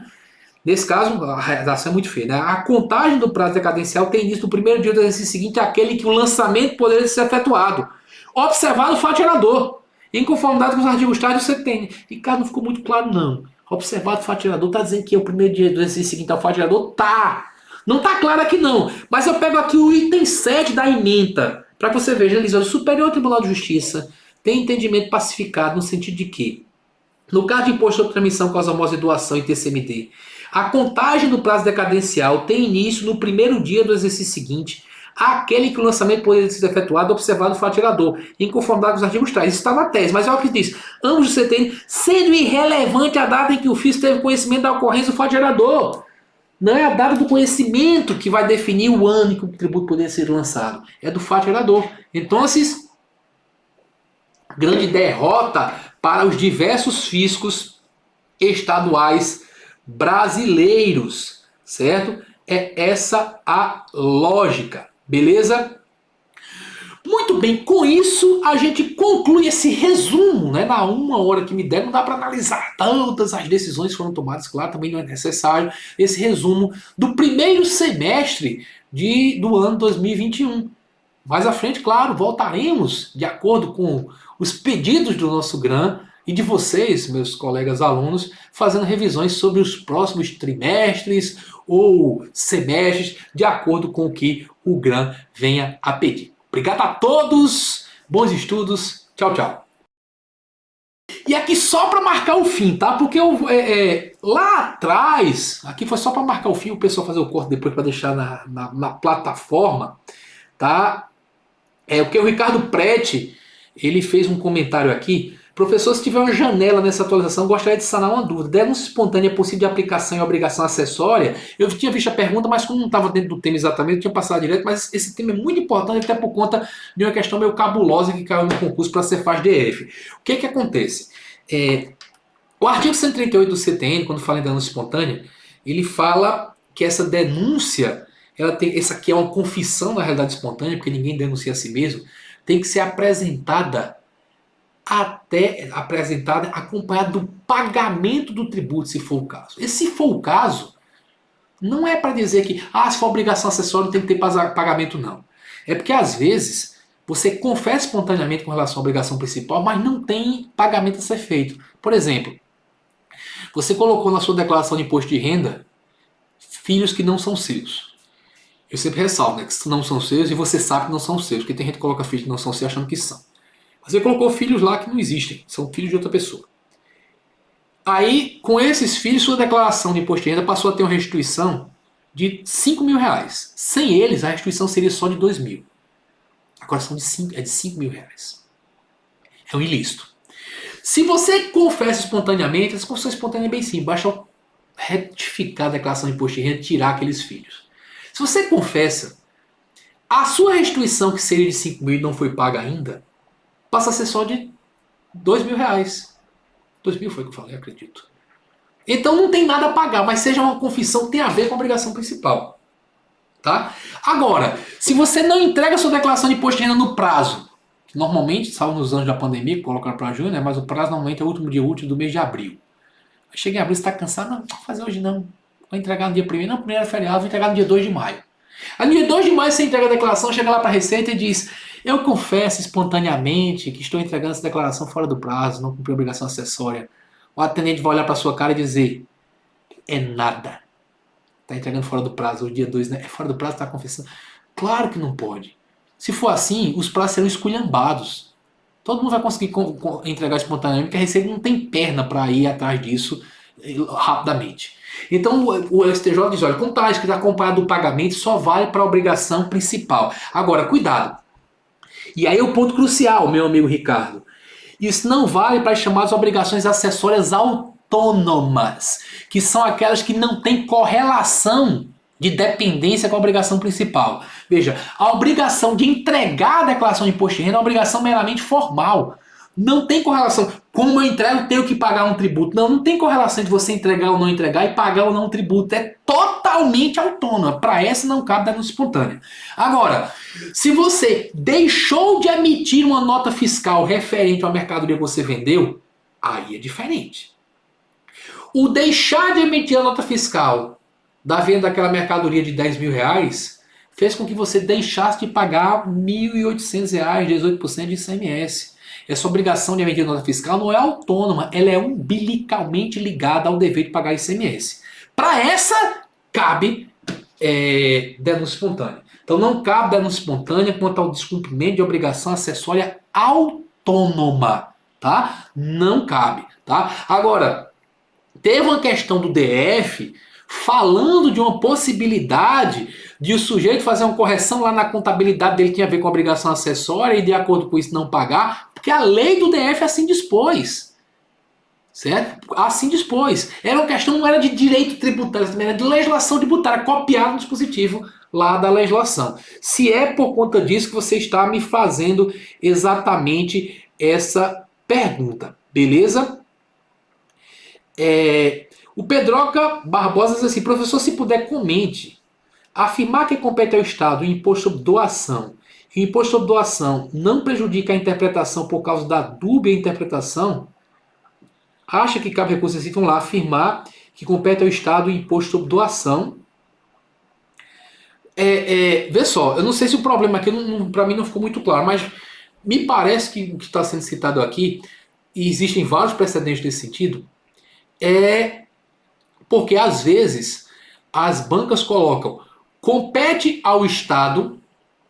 Nesse caso, a redação é muito feia, né? A contagem do prazo decadencial tem início no primeiro dia do exercício seguinte àquele que o lançamento poderia ser efetuado. Observado o fato gerador, em conformidade com os artigos tais do CTN. Ricardo, não ficou muito claro, não. Observado o fato gerador, está dizendo que é o primeiro dia do exercício seguinte ao fato gerador? Tá. Não está claro aqui, não. Mas eu pego aqui o item 7 da ementa, para que você veja, Eliseu, o Superior Tribunal de Justiça tem entendimento pacificado no sentido de que, no caso de imposto sobre transmissão, causa osmose de doação e TCMD, a contagem do prazo decadencial tem início no primeiro dia do exercício seguinte àquele que o lançamento poderia ser efetuado, observado o fato gerador, em conformidade com os artigos tais. Isso está na tese, mas é o que diz. Ambos os CTN, sendo irrelevante a data em que o fisco teve conhecimento da ocorrência do fato gerador. Não é a data do conhecimento que vai definir o ano em que o tributo poderia ser lançado. É do fato gerador. Então, grande derrota para os diversos fiscos estaduais brasileiros, certo? É essa a lógica, beleza? Muito bem, com isso a gente conclui esse resumo, né? Na uma hora que me der, não dá para analisar todas as decisões que foram tomadas, claro, também não é necessário esse resumo do primeiro semestre do ano 2021. Mais à frente, claro, voltaremos de acordo com os pedidos do nosso GRAM e de vocês, meus colegas alunos, fazendo revisões sobre os próximos trimestres ou semestres, de acordo com o que o GRAM venha a pedir. Obrigado a todos, bons estudos, tchau, tchau. E aqui só para marcar o fim, tá? Porque lá atrás, aqui foi só para marcar o fim, o pessoal fazer o corte depois para deixar na plataforma, tá? O que o Ricardo Prete, ele fez um comentário aqui. Professor, se tiver uma janela nessa atualização, gostaria de sanar uma dúvida. Denúncia espontânea é possível de aplicação e obrigação acessória? Eu tinha visto a pergunta, mas como não estava dentro do tema exatamente, eu tinha passado direto, mas esse tema é muito importante, até por conta de uma questão meio cabulosa que caiu no concurso para ser faz DF. O que acontece? O artigo 138 do CTN, quando fala em denúncia espontânea, ele fala que essa denúncia, essa aqui é uma confissão na realidade espontânea, porque ninguém denuncia a si mesmo, tem que ser apresentada acompanhada do pagamento do tributo, se for o caso. E se for o caso, não é para dizer que se for obrigação acessória tem que ter pagamento, não. É porque às vezes você confessa espontaneamente com relação à obrigação principal, mas não tem pagamento a ser feito. Por exemplo, você colocou na sua declaração de imposto de renda filhos que não são seus. Eu sempre ressalvo, né, que não são seus e você sabe que não são seus, porque tem gente que coloca filhos que não são seus achando que são. Você colocou filhos lá que não existem, são filhos de outra pessoa. Aí, com esses filhos, sua declaração de imposto de renda passou a ter uma restituição de 5 mil reais. Sem eles, a restituição seria só de 2 mil. Agora é de 5 mil reais. É um ilícito. Se você confessa espontaneamente, essa confissão espontânea é bem simples. Basta retificar a declaração de imposto de renda e tirar aqueles filhos. Se você confessa, a sua restituição, que seria de 5 mil e não foi paga ainda, passa a ser só de 2 mil reais. 2 mil foi o que eu falei, acredito. Então não tem nada a pagar, mas seja uma confissão que tem a ver com a obrigação principal. Tá? Agora, se você não entrega a sua declaração de imposto de renda no prazo, que normalmente, salvo nos anos da pandemia, que colocaram para junho, né, mas o prazo normalmente é o último dia útil do mês de abril. Aí chega em abril, você está cansado? Não, vou fazer hoje não. Vou entregar no dia 1º, não, primeiro é feriado, vou entregar no dia 2 de maio. Aí no dia 2 de maio você entrega a declaração, chega lá para a Receita e diz: eu confesso espontaneamente que estou entregando essa declaração fora do prazo, não cumpri a obrigação acessória. O atendente vai olhar para sua cara e dizer: é nada. Está entregando fora do prazo, o dia 2, né? É fora do prazo, está confessando. Claro que não pode. Se for assim, os prazos serão esculhambados. Todo mundo vai conseguir entregar espontaneamente, porque a Receita não tem perna para ir atrás disso rapidamente. Então o STJ diz: olha, como está escrito acompanhado do pagamento, só vale para a obrigação principal. Agora, cuidado. E aí é o ponto crucial, meu amigo Ricardo. Isso não vale para as chamadas obrigações acessórias autônomas, que são aquelas que não têm correlação de dependência com a obrigação principal. Veja, a obrigação de entregar a declaração de imposto de renda é uma obrigação meramente formal. Não tem correlação. Como eu entrego, tenho que pagar um tributo. Não tem correlação de você entregar ou não entregar e pagar ou não um tributo. É totalmente autônoma. Para essa não cabe denúncia espontânea. Agora, se você deixou de emitir uma nota fiscal referente ao mercadoria que você vendeu, aí é diferente. O deixar de emitir a nota fiscal da venda daquela mercadoria de 10 mil reais fez com que você deixasse de pagar R$ 1.800, 18% de ICMS. Essa obrigação de emitir nota fiscal não é autônoma, ela é umbilicalmente ligada ao dever de pagar ICMS. Para essa, cabe denúncia espontânea. Então não cabe denúncia espontânea quanto ao descumprimento de obrigação acessória autônoma. Tá? Não cabe. Tá? Agora, teve uma questão do DF falando de uma possibilidade de o sujeito fazer uma correção lá na contabilidade dele que tinha a ver com a obrigação acessória e de acordo com isso não pagar, porque a lei do DF assim dispôs. Certo? Assim dispôs. Era uma questão, não era de direito tributário, também era de legislação tributária, copiado no dispositivo lá da legislação. Se é por conta disso que você está me fazendo exatamente essa pergunta, beleza? O Pedroca Barbosa diz assim: professor, se puder, comente. Afirmar que compete ao Estado o imposto sobre doação e o imposto sobre doação não prejudica a interpretação por causa da dúbia interpretação, acha que cabe recurso assim, vão lá afirmar que compete ao Estado o imposto sobre doação. Vê só, eu não sei se o problema aqui para mim não ficou muito claro, mas me parece que o que está sendo citado aqui, e existem vários precedentes nesse sentido, é porque às vezes as bancas colocam compete ao Estado,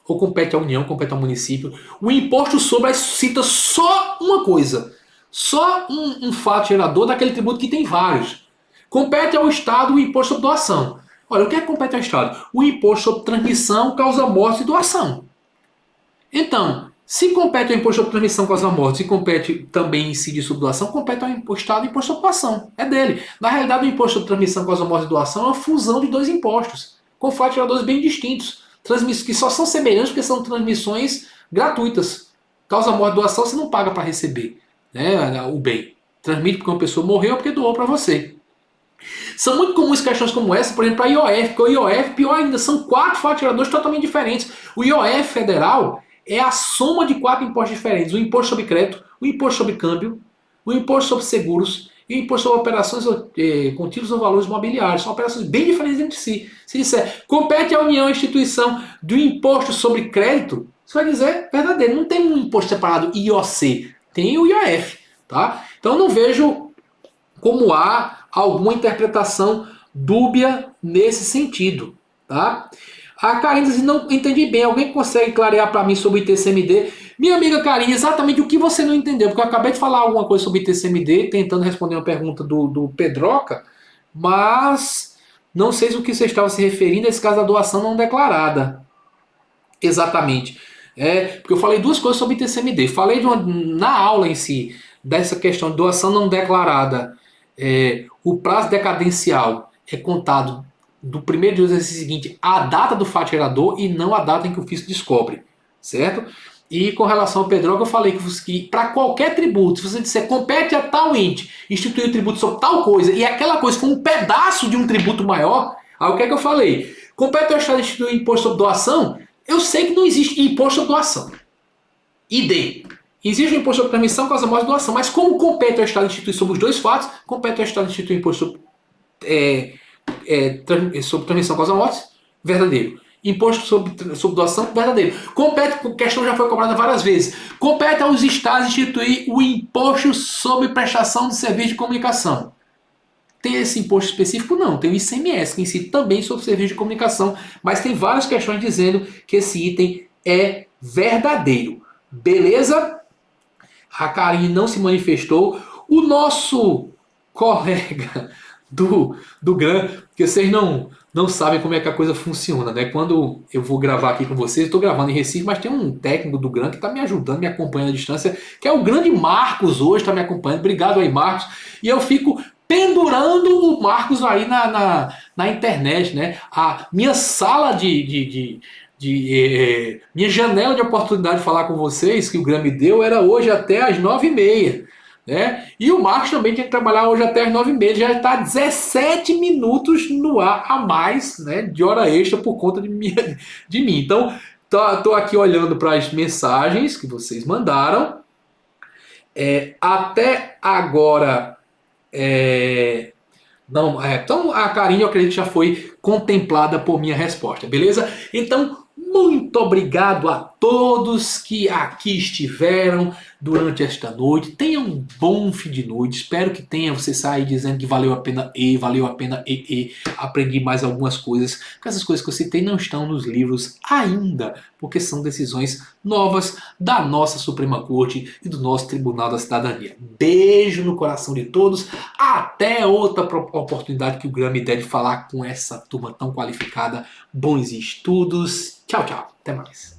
ou compete à União, compete ao município, o imposto sobre, cita só uma coisa, só um fato gerador daquele tributo que tem vários. Compete ao Estado o imposto sobre doação. Olha, o que é que compete ao Estado? O imposto sobre transmissão, causa morte e doação. Então, se compete ao imposto sobre transmissão, causa morte, se compete também incide sobre doação, compete ao Estado o imposto sobre doação. É dele. Na realidade, o imposto sobre transmissão, causa morte e doação é uma fusão de dois impostos, com fatos geradores bem distintos, que só são semelhantes porque são transmissões gratuitas. Causa morte e doação, você não paga para receber, né, o bem. Transmite porque uma pessoa morreu ou porque doou para você. São muito comuns questões como essa, por exemplo, a IOF, porque o IOF, pior ainda, são 4 fatos geradores totalmente diferentes. O IOF federal é a soma de 4 impostos diferentes: o imposto sobre crédito, o imposto sobre câmbio, o imposto sobre seguros e o imposto sobre operações com títulos ou valores mobiliários. São operações bem diferentes entre si. Se disser, compete à União a instituição do imposto sobre crédito, você vai dizer, verdadeiro, não tem um imposto separado IOC, tem o IOF. Tá? Então eu não vejo como há alguma interpretação dúbia nesse sentido. Tá? A Karine diz, não entendi bem, alguém consegue clarear para mim sobre o ITCMD? Minha amiga Karine, exatamente o que você não entendeu, porque eu acabei de falar alguma coisa sobre o ITCMD, tentando responder uma pergunta do Pedroca, mas não sei se o que você estava se referindo a esse caso da doação não declarada. Exatamente. Porque eu falei duas coisas sobre o ITCMD. Falei na aula em si, dessa questão de doação não declarada. O prazo decadencial é contado do primeiro dia do exercício seguinte à data do fato gerador e não a data em que o fisco descobre, certo? E com relação ao Pedroca, eu falei que para qualquer tributo, se você disser compete a tal ente instituir o tributo sobre tal coisa e aquela coisa for um pedaço de um tributo maior, aí o que é que eu falei? Compete ao Estado instituir imposto sobre doação, eu sei que não existe imposto sobre doação. ID. Existe o imposto sobre transmissão, causa morte e doação, mas como compete ao Estado instituir sobre os dois fatos, compete ao Estado instituir imposto sobre sobre transmissão causa morte, verdadeiro. Imposto sobre doação, verdadeiro. Compete, a questão já foi cobrada várias vezes, compete aos estados instituir o imposto sobre prestação de serviço de comunicação. Tem esse imposto específico? Não. Tem o ICMS, que incide também sobre serviço de comunicação, mas tem várias questões dizendo que esse item é verdadeiro. Beleza? A Karine não se manifestou. O nosso colega do GRAM, porque vocês não sabem como é que a coisa funciona, né? Quando eu vou gravar aqui com vocês, eu estou gravando em Recife, mas tem um técnico do GRAM que está me ajudando, me acompanhando à distância, que é o grande Marcos hoje, está me acompanhando. Obrigado aí, Marcos. E eu fico pendurando o Marcos aí na internet, né? A minha sala minha janela de oportunidade de falar com vocês, que o GRAM me deu, era hoje até às 9h30. Né? E o Marcos também tinha que trabalhar hoje até as 9h30, já está 17 minutos no ar a mais, né, de hora extra por conta de mim. Então, estou aqui olhando para as mensagens que vocês mandaram. Até agora, então a Karine, eu acredito que já foi contemplada por minha resposta, beleza? Então, muito obrigado a todos que aqui estiveram durante esta noite. Tenham um bom fim de noite. Espero que tenha você sair dizendo que valeu a pena valeu a pena aprendi mais algumas coisas. Porque essas coisas que eu citei não estão nos livros ainda, porque são decisões novas da nossa Suprema Corte e do nosso Tribunal da Cidadania. Beijo no coração de todos. Até outra oportunidade que o GRAM me der de falar com essa turma tão qualificada. Bons estudos. Tchau, tchau. Até mais.